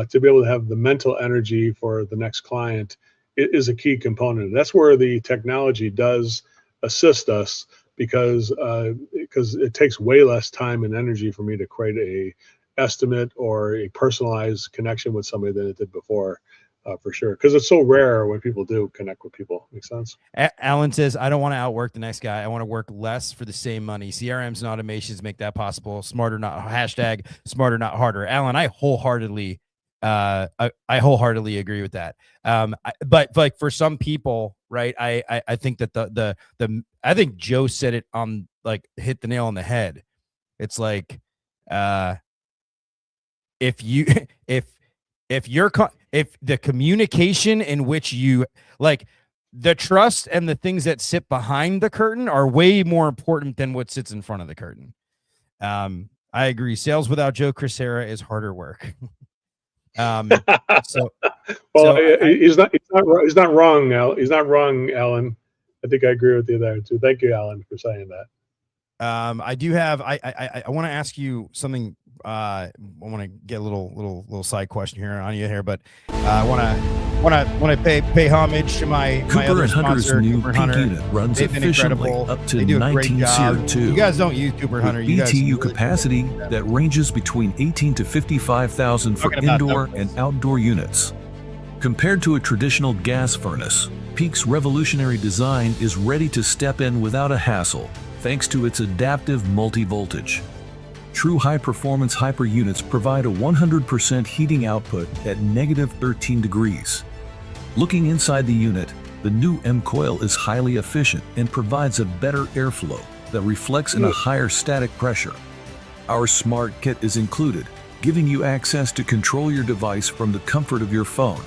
to be able to have the mental energy for the next client is a key component. That's where the technology does assist us, because it takes way less time and energy for me to create a estimate or a personalized connection with somebody than it did before, for sure. Because it's so rare when people do connect with people. Makes sense. Alan says, I don't want to outwork the next guy. I want to work less for the same money. CRMs and automations make that possible. Smarter, not smarter, not harder. Alan, I wholeheartedly agree with that. But like for some people, right, I think that I think Joe said it on, like, hit the nail on the head. It's like, if the communication in which you, like, the trust and the things that sit behind the curtain are way more important than what sits in front of the curtain. I agree. Sales without Joe Crisara is harder work. He's not wrong, Al. He's not wrong, Alan. I think I agree with you there too. Thank you, Alan, for saying that. I do have. I want to ask you something. I want to get a little side question here on you here, but I want to pay homage to my other sponsor, Cooper Hunter. Unit runs efficiently up to 19 SEER 2. You guys don't use Cooper Hunter. You BTU capacity that ranges between 18 to 55,000 for indoor and outdoor units. Compared to a traditional gas furnace, Peak's revolutionary design is ready to step in without a hassle, thanks to its adaptive multi-voltage. True high-performance hyper units provide a 100% heating output at -13 degrees. Looking inside the unit, the new M-Coil is highly efficient and provides a better airflow that reflects in a higher static pressure. Our Smart Kit is included, giving you access to control your device from the comfort of your phone.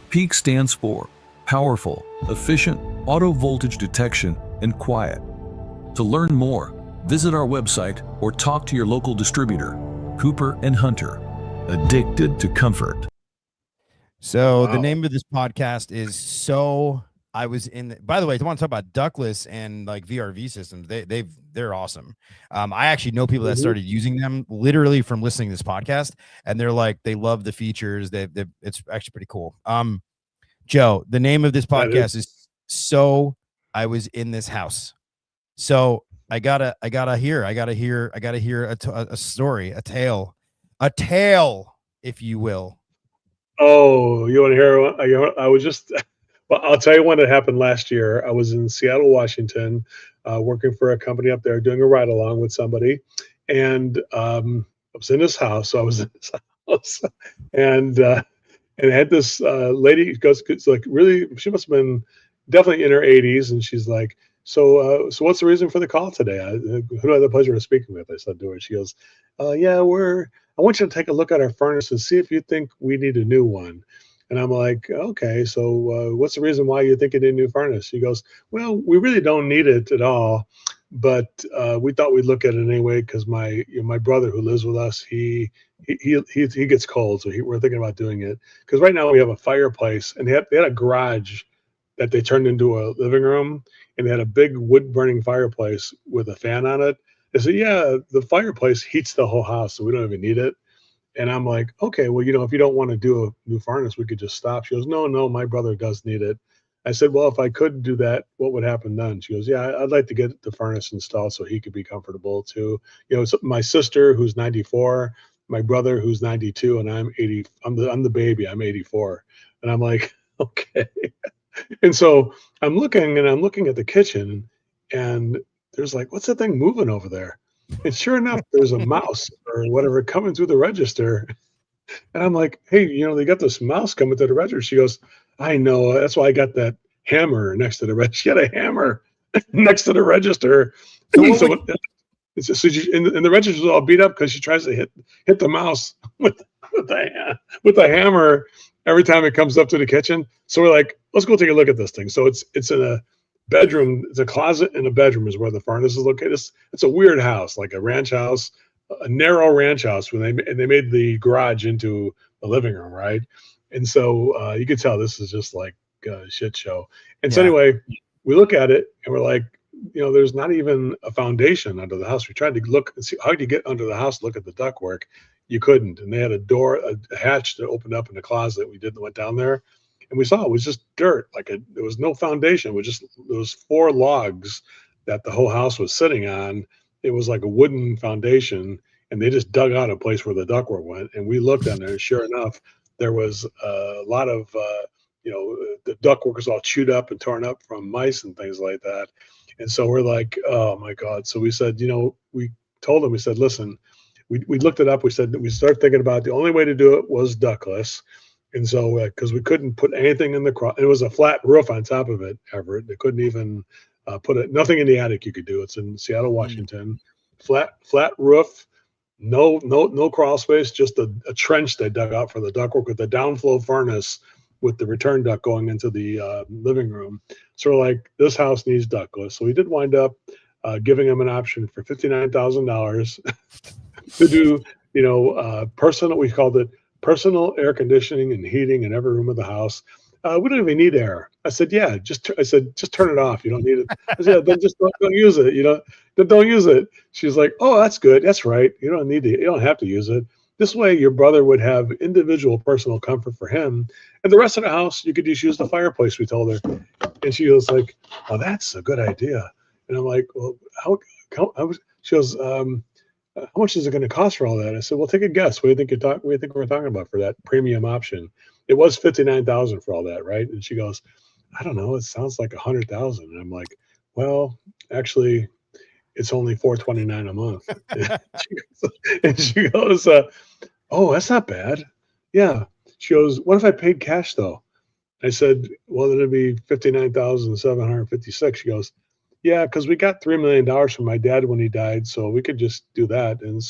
Peak stands for powerful, efficient, auto voltage detection, and quiet. To learn more, visit our website or talk to your local distributor. Cooper and Hunter, addicted to comfort. So the name of this podcast is by the way, I want to talk about ductless and like VRV systems. They're awesome. I actually know people that started using them literally from listening to this podcast, and they're like, they love the features. It's actually pretty cool. Joe, the name of this podcast is So I Was in This House. So I gotta hear a story, a tale, if you will. Oh, you want to hear? I was just, well, I'll tell you when it happened last year. I was in Seattle, Washington, working for a company up there, doing a ride along with somebody, and I was in this house. So I was in this house, and I had this lady goes like really, she must have been definitely in her 80s, and she's like, so what's the reason for the call today? Who do I have the pleasure of speaking with? I said to her. She goes, yeah, we're I want you to take a look at our furnace and see if you think we need a new one. And I'm like, okay, so what's the reason why you think you need a new furnace? He goes, well, we really don't need it at all, but we thought we'd look at it anyway because my brother who lives with us, he gets cold, so we're thinking about doing it. Because right now we have a fireplace, and they had a garage that they turned into a living room, and they had a big wood burning fireplace with a fan on it. They said, yeah, the fireplace heats the whole house, so we don't even need it. And I'm like, okay, well, if you don't want to do a new furnace, we could just stop. She goes, no, my brother does need it. I said, well, if I could do that, what would happen then? She goes, yeah, I'd like to get the furnace installed so he could be comfortable too. So my sister, who's 94, my brother, who's 92, and I'm 80. I'm the baby. I'm 84. And I'm like, okay. And so I'm looking at the kitchen, and there's like, what's that thing moving over there? And sure enough, there's a mouse or whatever coming through the register. And I'm like, hey, they got this mouse coming through the register. She goes, I know. That's why I got that hammer next to the register. She had a hammer next to the register. And the register was all beat up because she tries to hit the mouse with the hammer every time it comes up to the kitchen. So we're like, let's go take a look at this thing. So it's in a bedroom. It's a closet in a bedroom is where the furnace is located. It's a weird house, like a ranch house, a narrow ranch house, they made the garage into a living room, right? And so you could tell this is just like a shit show. And so anyway, we look at it and we're like, there's not even a foundation under the house. We tried to look and see how do you get under the house, look at the ductwork. You couldn't. And they had a hatch that opened up in the closet. We went down there, and we saw it was just dirt. There was no foundation. There was 4 logs that the whole house was sitting on. It was like a wooden foundation, and they just dug out a place where the ductwork went. And we looked in there, and sure enough, there was a lot of, the ductwork was all chewed up and torn up from mice and things like that. And so we're like, oh my God. So we said, we told them, we said, listen, we looked it up. We said that we started thinking about the only way to do it was ductless. And so, because we couldn't put anything in it was a flat roof on top of it, Everett. They couldn't even nothing in the attic you could do. It's in Seattle, Washington. Flat roof, no crawl space, just a trench they dug out for the ductwork with the downflow furnace with the return duct going into the living room. So we're like, this house needs ductless. So we did wind up giving them an option for $59,000 to do, personal. We called it personal air conditioning and heating in every room of the house. We don't even need air. I said, yeah, just turn it off. You don't need it. I said, yeah, then just don't use it. Then don't use it. She's like, oh, that's good. That's right. You don't have to use it. This way, your brother would have individual personal comfort for him, and the rest of the house you could just use the fireplace. We told her, and she was like, oh, that's a good idea. And I'm like, well, she goes, how much is it going to cost for all that? I said, well, take a guess. What do you think we're talking about for that premium option? It was $59,000 for all that, right? And she goes, I don't know. It sounds like $100,000. And I'm like, well, actually, it's only $429 a month. And she goes, oh, that's not bad. Yeah. She goes, what if I paid cash though? I said, well, then it'd be $59,756. She goes, yeah, because we got $3 million from my dad when he died, so we could just do that. And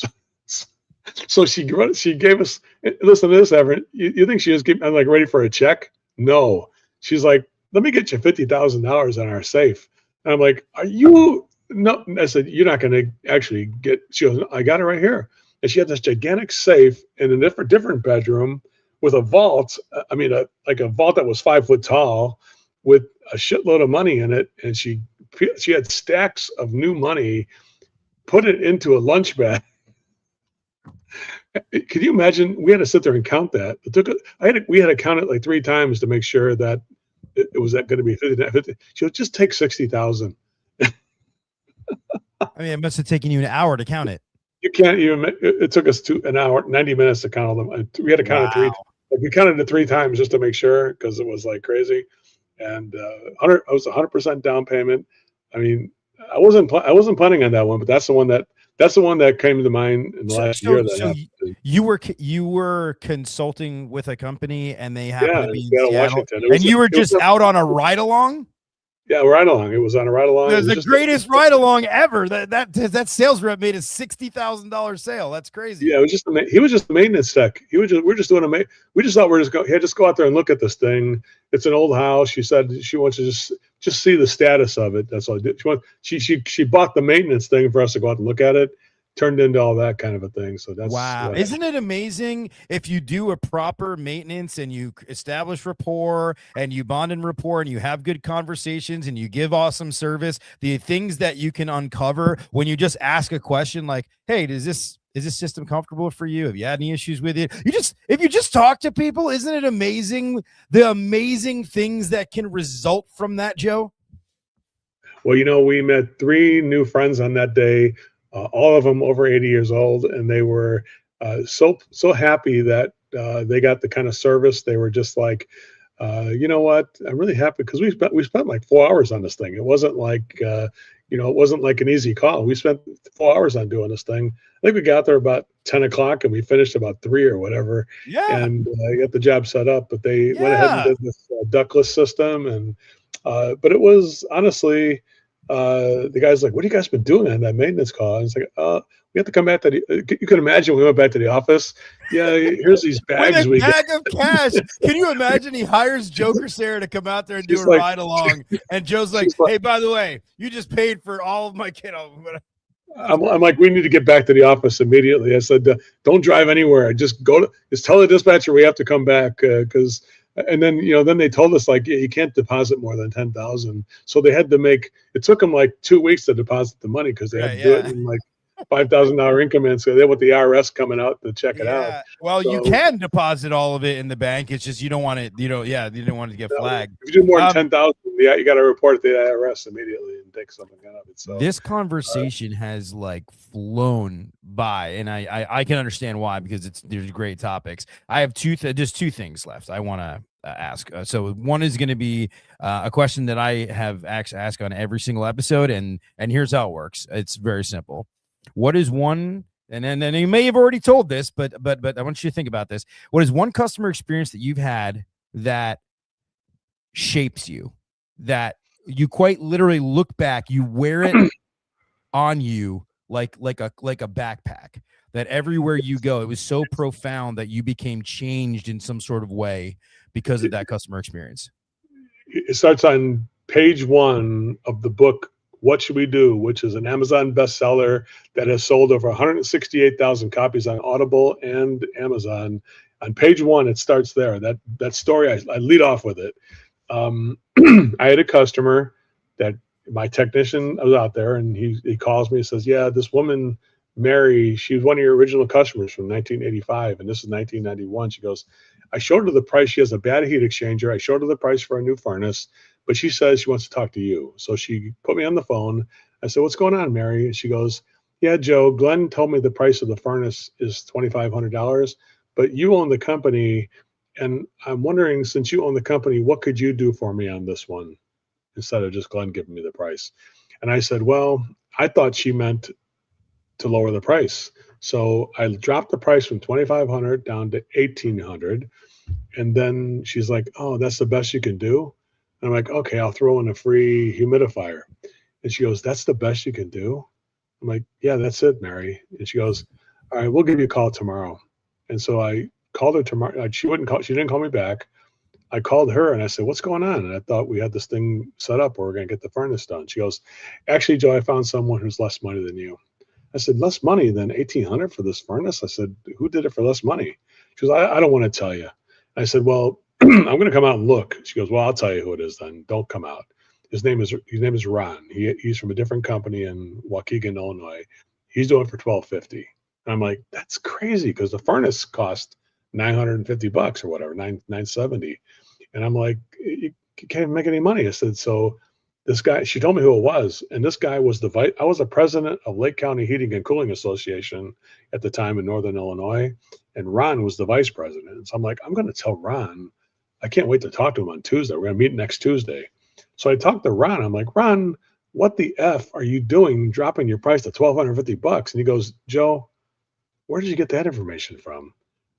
so she gave us. Listen to this, Everett. You think she was I'm like ready for a check? No, she's like, let me get you $50,000 on our safe. And I'm like, are you? No, I said, you're not going to actually get. She goes, I got it right here. And she had this gigantic safe in a different bedroom with a vault. Like a vault that was 5 foot tall with a shitload of money in it. And she had stacks of new money, put it into a lunch bag. Could you imagine? We had to sit there and count that. We had to count it like 3 times to make sure that it was going to be 50. She would just take 60,000. I mean, it must have taken you an hour to count it. You can't even. It took us an hour, 90 minutes to count all them. We had to count it 3. We counted it 3 times just to make sure because it was like crazy. And it was 100% down payment. I mean, I wasn't planning on that one, but that's the one that came to mind in the last year. You were consulting with a company, and they happened to be in Seattle, Washington. And you were just out on a ride along. Yeah, ride along. It was on a ride along. It was the greatest ride along ever. That sales rep made a $60,000 sale. That's crazy. Yeah, it was just he was just a maintenance tech. We're just doing we just thought just go out there and look at this thing. It's an old house. She said she wants to just see the status of it. That's all. She bought the maintenance thing for us to go out and look at it. Turned into all that kind of a thing. So that's wow. Isn't it amazing if you do a proper maintenance and you establish rapport and you bond in rapport and you have good conversations and you give awesome service, the things that you can uncover when you just ask a question like, hey, is this system comfortable for you? Have you had any issues with it? If you just talk to people, isn't it amazing the amazing things that can result from that, Joe? Well, we met 3 new friends on that day. All of them over 80 years old, and they were so happy that they got the kind of service. They were just like, you know what? I'm really happy because we spent like 4 hours on this thing. It wasn't like it wasn't like an easy call. We spent 4 hours on doing this thing. I think we got there about 10 o'clock and we finished about 3 or whatever. Yeah. And got the job set up. But they went ahead and did this ductless system, and but it was honestly. The guy's like, what have you guys been doing on that maintenance call? And it's like, we have to come back to you can imagine we went back to the office. Yeah, here's these bags. With a bag of cash. Can you imagine he hires Joe Crisara to come out there and do a ride along? And Joe's like, hey, by the way, you just paid for all of my I'm like, we need to get back to the office immediately. I said, don't drive anywhere. Just tell the dispatcher we have to come back because. And then, then they told us like, yeah, you can't deposit more than 10,000. So they had to it took them like 2 weeks to deposit the money because they had to do it in like $5,000 increments. So they want the IRS coming out to check it out. Well, you can deposit all of it in the bank. It's just you don't want it. You don't want it to get flagged. If you do more than 10,000, you got to report it to the IRS immediately and take something out of it. So this conversation has like flown by, and I can understand why because there's great topics. I have just 2 things left I want to ask. So one is going to be a question that I have asked on every single episode, and here's how it works. It's very simple. What is one, and then you may have already told this, but I want you to think about this. What is one customer experience that you've had that shapes you, that you quite literally look back, you wear it on you like a backpack, that everywhere you go, it was so profound that you became changed in some sort of way because of that customer experience? It starts on page 1 of the book, What Should We Do?, which is an Amazon bestseller that has sold over 168,000 copies on Audible and Amazon. On page 1, it starts there. That story, I lead off with it. I had a customer that my technician was out there, and he calls me and says, yeah, this woman, Mary, she was one of your original customers from 1985, and this is 1991. She goes, I showed her the price. She has a bad heat exchanger. I showed her the price for a new furnace, but she says she wants to talk to you. So she put me on the phone. I said, what's going on, Mary? And she goes, yeah, Joe, Glenn told me the price of the furnace is $2,500, but you own the company. And I'm wondering, since you own the company, what could you do for me on this one instead of just Glenn giving me the price? And I said, well, I thought she meant to lower the price. So I dropped the price from $2,500 down to $1,800. And then she's like, oh, that's the best you can do? And I'm like, okay, I'll throw in a free humidifier. And she goes, that's the best you can do? I'm like, yeah, that's it, Mary. And she goes, all right, we'll give you a call tomorrow. And so I called her tomorrow. She didn't call me back. I called her and I said, what's going on? And I thought we had this thing set up where we're going to get the furnace done. She goes, actually, Joe, I found someone who's less money than you. I said, less money than $1,800 for this furnace? I said, who did it for less money? She goes, I don't want to tell you. I said, well, I'm going to come out and look. She goes, well, I'll tell you who it is then. Don't come out. His name is Ron. He's from a different company in Waukegan, Illinois. He's doing it for $1,250. And I'm like, that's crazy because the furnace cost $950 or whatever, $970. And I'm like, you can't make any money. I said, so this guy, she told me who it was. And this guy was I was the president of Lake County Heating and Cooling Association at the time in Northern Illinois. And Ron was the vice president. So I'm like, I'm going to tell Ron, I can't wait to talk to him on Tuesday. We're going to meet next Tuesday. So I talked to Ron. I'm like, Ron, what the F are you doing dropping your price to $1,250? And he goes, Joe, where did you get that information from?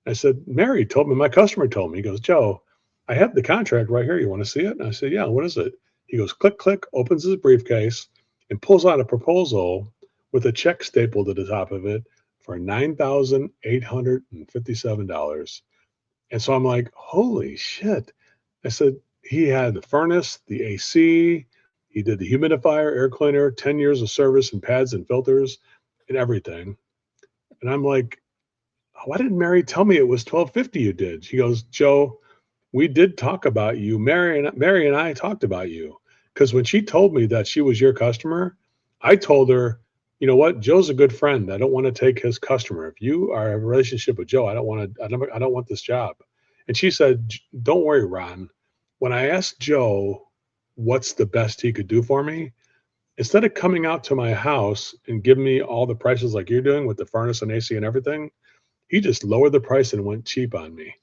I said, Mary told me, my customer told me. He goes, Joe, I have the contract right here. You want to see it? And I said, yeah, what is it? He goes, click, click, opens his briefcase and pulls out a proposal with a check stapled to the top of it for $9,857. And so I'm like, holy shit. I said, he had the furnace, the AC, he did the humidifier, air cleaner, 10 years of service and pads and filters and everything. And I'm like, why didn't Mary tell me it was $1,250 you did? She goes, Joe, we did talk about you. Mary and I talked about you. Because when she told me that she was your customer, I told her, you know what? Joe's a good friend. I don't want to take his customer. If you are in a relationship with Joe, I don't want this job. And she said, don't worry, Ron. When I asked Joe what's the best he could do for me, instead of coming out to my house and giving me all the prices like you're doing with the furnace and AC and everything, he just lowered the price and went cheap on me.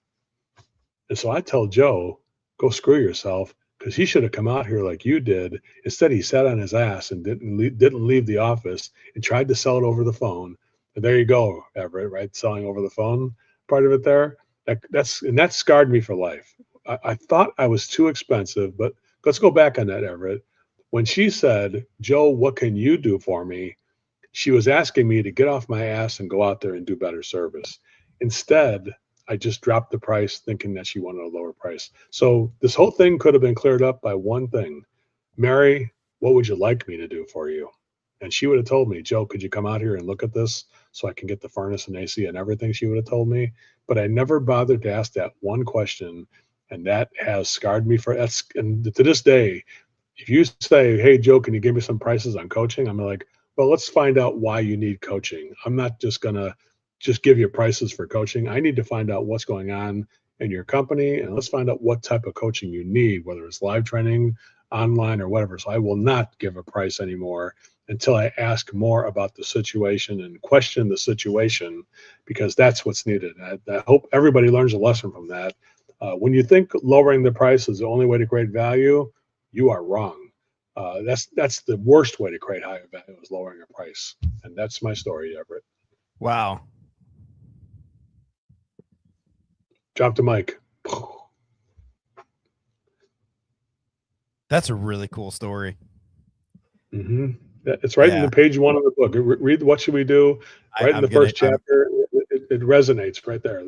And so I tell Joe, go screw yourself, because he should have come out here like you did. Instead, he sat on his ass and didn't leave the office and tried to sell it over the phone. And there you go, Everett, right? Selling over the phone, part of it there. That scarred me for life. I thought I was too expensive, but let's go back on that, Everett. When she said, Joe, what can you do for me? She was asking me to get off my ass and go out there and do better service. Instead, I just dropped the price thinking that she wanted a lower price. So this whole thing could have been cleared up by one thing. Mary, what would you like me to do for you? And she would have told me, Joe, could you come out here and look at this so I can get the furnace and AC and everything? She would have told me. But I never bothered to ask that one question. And that has scarred me and to this day, if you say, hey, Joe, can you give me some prices on coaching? I'm like, well, let's find out why you need coaching. I'm not just going to just give you prices for coaching. I need to find out what's going on in your company, and let's find out what type of coaching you need, whether it's live training, online, or whatever. So I will not give a price anymore until I ask more about the situation and question the situation, because that's what's needed. I hope everybody learns a lesson from that. When you think lowering the price is the only way to create value, you are wrong. That's the worst way to create higher value, is lowering a price. And that's my story, Everett. Wow. Drop the mic. That's a really cool story. Mm-hmm. It's right in the page 1 of the book. Read What Should We Do? Right in the first chapter. It resonates right there.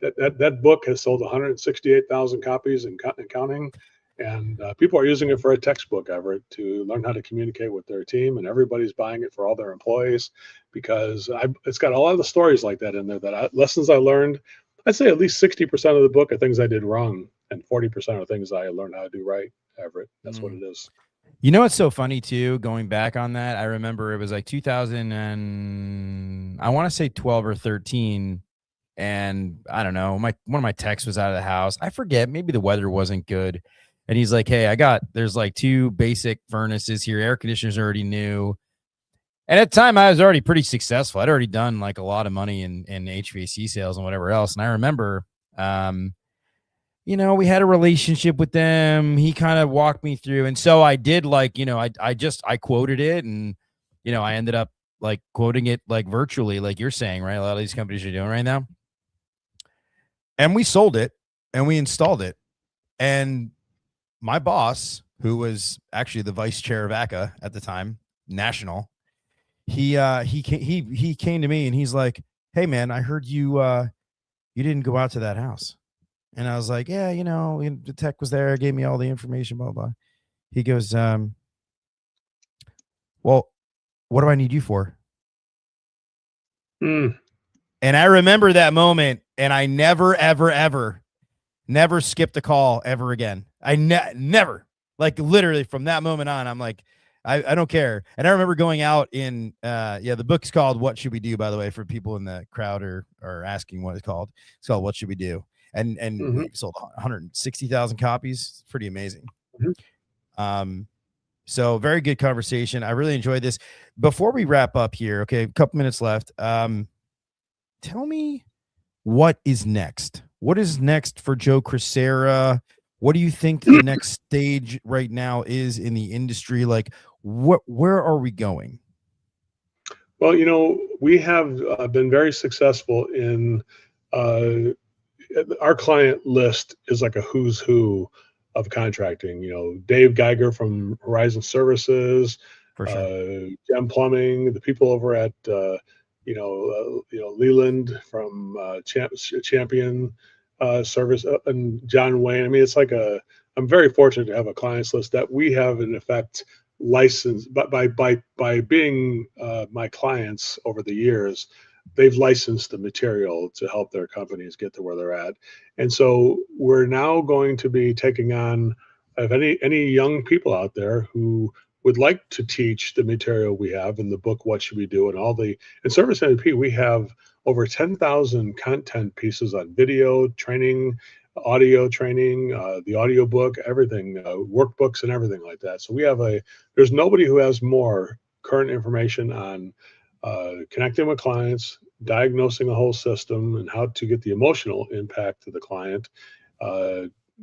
That book has sold 168,000 copies and counting. And people are using it for a textbook, Everett, to learn how to communicate with their team. And everybody's buying it for all their employees, because it's got a lot of the stories like that in there, lessons I learned. I'd say at least 60% of the book are things I did wrong, and 40% are things I learned how to do right, Everett. That's what it is. You know what's so funny too, going back on that, I remember it was like 2000 and I want to say 12 or 13, and I don't know, one of my techs was out of the house. I forget, maybe the weather wasn't good, and he's like, hey, there's like 2 basic furnaces here, air conditioners already new. And at the time I was already pretty successful. I'd already done like a lot of money in HVAC sales and whatever else. And I remember, we had a relationship with them. He kind of walked me through. And so I did I quoted it, and, I ended up like quoting it like virtually, like you're saying, right? A lot of these companies are doing right now. And we sold it and we installed it. And my boss, who was actually the vice chair of ACA at the time, national, he came to me and he's like, hey man, I heard you didn't go out to that house. And I was like, yeah, the tech was there, gave me all the information, blah, blah. He goes, well, what do I need you for? And I remember that moment, and I never, ever, ever, never skipped a call ever again. I never, like literally from that moment on, I'm like, I don't care. And I remember going out in, the book's called What Should We Do, by the way, for people in the crowd or asking what it's called. It's called What Should We Do? And we sold 160,000 copies. It's pretty amazing. So very good conversation. I really enjoyed this. Before we wrap up here, okay, a couple minutes left. Tell me what is next. What is next for Joe Crisara? What do you think the next stage right now is in the industry? Like, where are we going? Well, we have been very successful in our client list is like a who's who of contracting. Dave Geiger from Horizon Services, For sure. Gem Plumbing, the people over at Leland from Champion Service, and John Wayne. I mean, it's like I'm very fortunate to have a clients list that we have in effect licensed by being my clients over the years. They've licensed the material to help their companies get to where they're at. And so we're now going to be taking on, if any young people out there who would like to teach the material we have in the book, What Should We Do? And in Service MVP, we have over 10,000 content pieces on video training, audio training, the audio book, everything, workbooks and everything like that. So there's nobody who has more current information on connecting with clients, diagnosing a whole system, and how to get the emotional impact to the client,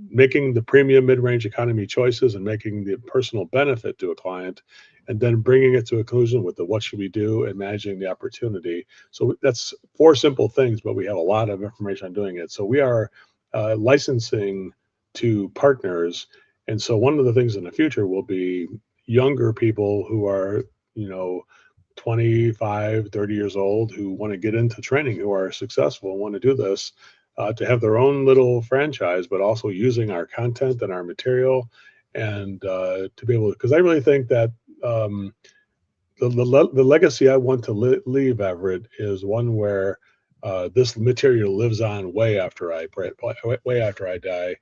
making the premium mid-range economy choices and making the personal benefit to a client, and then bringing it to a conclusion with the what should we do and managing the opportunity. So that's 4 simple things, but we have a lot of information on doing it. So we are licensing to partners. And so one of the things in the future will be younger people who are, 25, 30 years old, who want to get into training, who are successful and want to do this, to have their own little franchise, but also using our content and our material, and to be able to, because I really think that the legacy I want to leave, Everett, is one where this material lives on way after I die.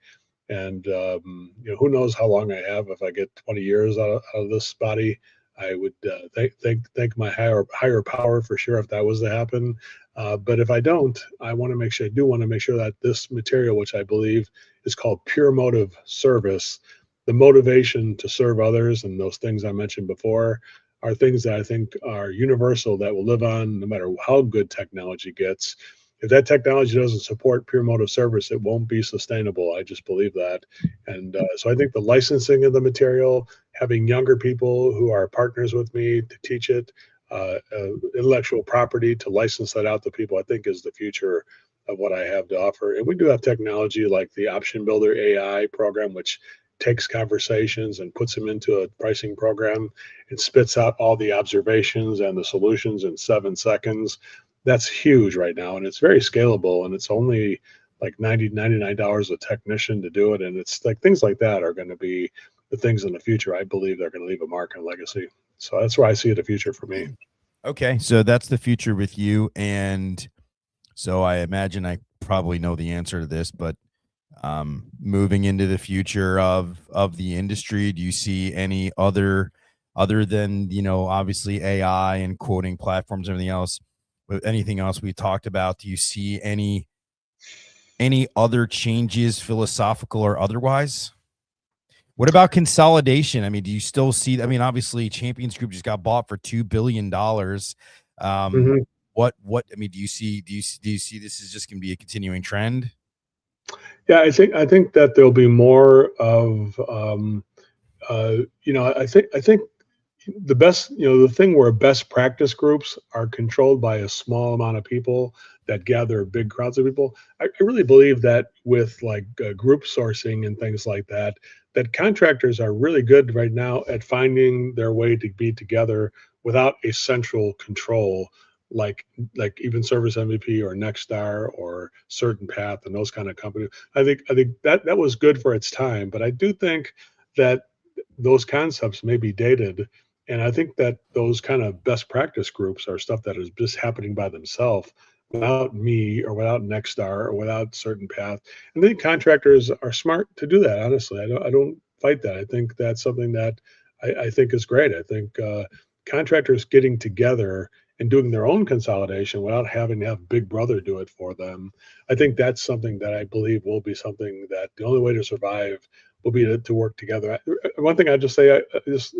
And who knows how long I have. If I get 20 years out of this body, I would thank my higher power for sure if that was to happen. But if I don't, I want to make sure that this material, which I believe is called pure motive service, the motivation to serve others, and those things I mentioned before, are things that I think are universal, that will live on no matter how good technology gets. If that technology doesn't support pure motive service, it won't be sustainable. I just believe that. And so I think the licensing of the material, having younger people who are partners with me to teach it, intellectual property to license that out to people, I think is the future of what I have to offer. And we do have technology like the Option Builder AI program, which takes conversations and puts them into a pricing program and spits out all the observations and the solutions in 7 seconds. That's huge right now, and it's very scalable, and it's only like $99 a technician to do it. And it's like things like that are going to be the things in the future. I believe they're going to leave a mark and legacy. So that's where I see the future for me. Okay, so that's the future with you. And so I imagine I probably know the answer to this, but moving into the future of the industry, do you see any other than, obviously AI and quoting platforms and everything else, anything else we talked about? Do you see any other changes, philosophical or otherwise? What about consolidation? I mean, do you still see, obviously Champions Group just got bought for $2 billion. What, I mean, do you see this is just going to be a continuing trend? Yeah, I think that there'll be more of, I think the best, the thing where best practice groups are controlled by a small amount of people that gather big crowds of people. I really believe that with like group sourcing and things like that, that contractors are really good right now at finding their way to be together without a central control, like even Service MVP or Nexstar or Certain Path and those kind of companies. I think that was good for its time, but I do think that those concepts may be dated. And I think that those kind of best practice groups are stuff that is just happening by themselves without me or without Nexstar or without Certain Path. And I think contractors are smart to do that. Honestly, I don't fight that. I think that's something that I think is great. I think contractors getting together and doing their own consolidation without having to have Big Brother do it for them, I think that's something that I believe will be something that the only way to survive will be to work together. One thing I just say,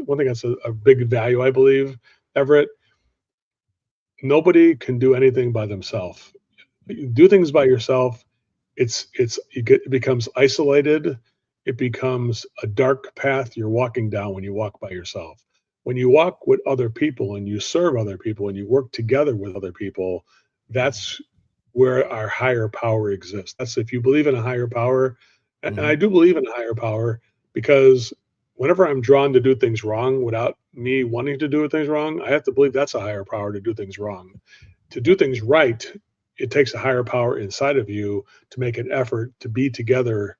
one thing that's a big value, I believe, Everett, nobody can do anything by themselves. You do things by yourself, it becomes isolated. It becomes a dark path you're walking down when you walk by yourself. When you walk with other people and you serve other people and you work together with other people, that's where our higher power exists. That's if you believe in a higher power, And I do believe in a higher power because whenever I'm drawn to do things wrong without me wanting to do things wrong, I have to believe that's a higher power to do things wrong. To do things right, it takes a higher power inside of you to make an effort to be together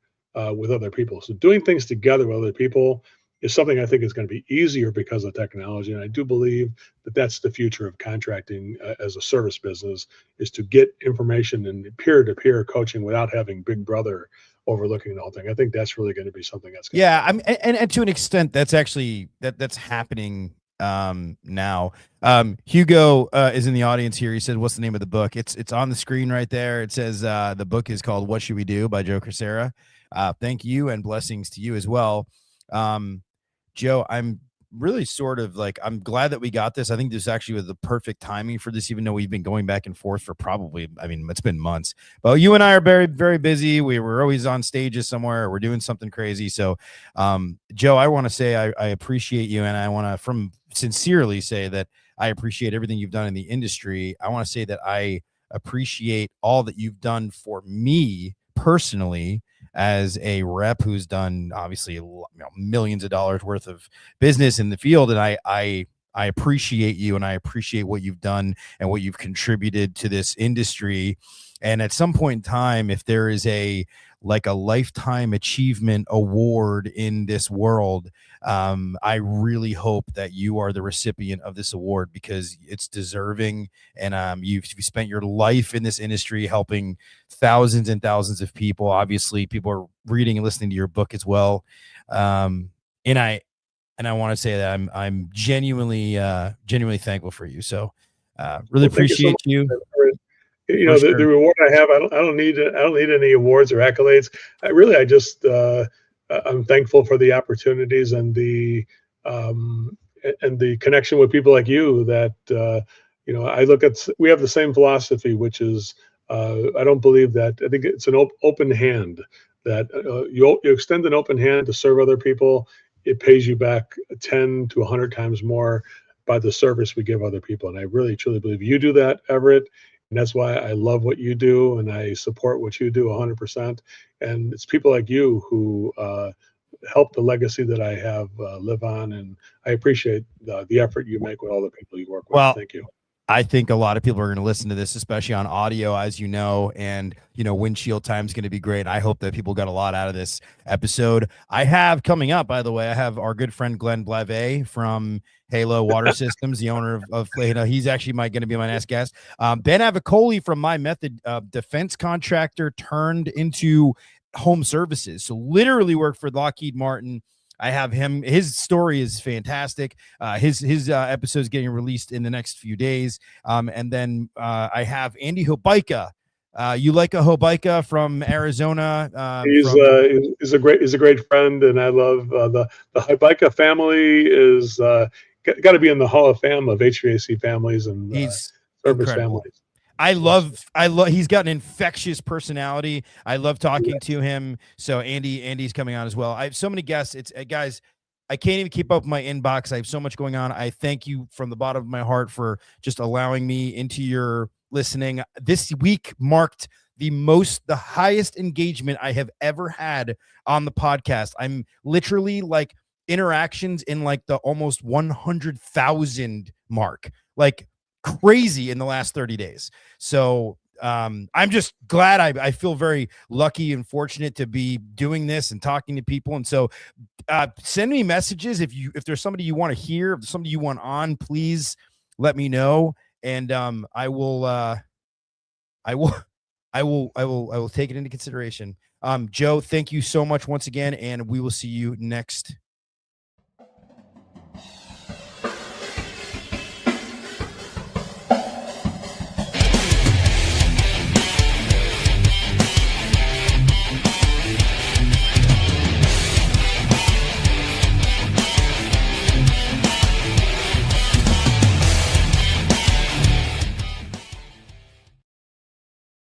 with other people. So doing things together with other people is something I think is going to be easier because of technology. And I do believe that that's the future of contracting as a service business, is to get information and peer-to-peer coaching without having Big Brother overlooking the whole thing. I think that's really going to be something that's going Yeah, I'm and to an extent that's actually that's happening now. Hugo is in the audience here. He said, what's the name of the book? It's on the screen right there. It says the book is called What Should We Do by Joe Crisara. Thank you and blessings to you as well. Joe, I'm really sort of like, I'm glad that we got this. I think this actually was the perfect timing for this, even though we've been going back and forth for probably, I mean, it's been months, but you and I are very, very busy. We were always on stages somewhere. We're doing something crazy. So, Joe, I want to say, I appreciate you. And I want to sincerely say that I appreciate everything you've done in the industry. I want to say that I appreciate all that you've done for me personally, as a rep who's done obviously millions of dollars worth of business in the field. And I appreciate you, and I appreciate what you've done and what you've contributed to this industry. And at some point in time, if there is a lifetime achievement award in this world, I really hope that you are the recipient of this award, because it's deserving. And you've spent your life in this industry helping thousands and thousands of people. Obviously, people are reading and listening to your book as well. And I want to say that I'm genuinely thankful for you. So really appreciate you. You know, the reward I have, I don't need any awards or accolades. I'm thankful for the opportunities and the connection with people like you that, we have the same philosophy, which is, I don't believe that. I think it's an open hand, that you extend an open hand to serve other people. It pays you back 10 to 100 times more by the service we give other people. And I really, truly believe you do that, Everett. And that's why I love what you do, and I support what you do 100%. And it's people like you who help the legacy that I have live on. And I appreciate the effort you make with all the people you work with. Well, thank you. I think a lot of people are going to listen to this, especially on audio, as you know, and, windshield time is going to be great. I hope that people got a lot out of this episode. I have coming up, by the way, I have our good friend Glenn Blave from Halo Water Systems, the owner of he's actually going to be my next guest. Ben Avicoli from My Method, defense contractor turned into home services. So literally worked for Lockheed Martin. I have him. His story is fantastic. His episode is getting released in the next few days. And then I have Andy Hobaika. You like a Hobaika from Arizona? He's a great friend, and I love the Hobaika family. Is got to be in the Hall of Fame of HVAC families and he's service incredible. families. I love, he's got an infectious personality. I love talking to him. So Andy's coming on as well. I have so many guests. It's guys, I can't even keep up with my inbox. I have so much going on. I thank you from the bottom of my heart for just allowing me into your listening. This week marked the highest engagement I have ever had on the podcast. I'm literally like interactions in like the almost 100,000 mark, like crazy in the last 30 days. So I'm just glad. I feel very lucky and fortunate to be doing this and talking to people. And so send me messages if there's somebody you want to hear, if there's somebody you want on, please let me know. And I will take it into consideration. Joe, thank you so much once again, and we will see you next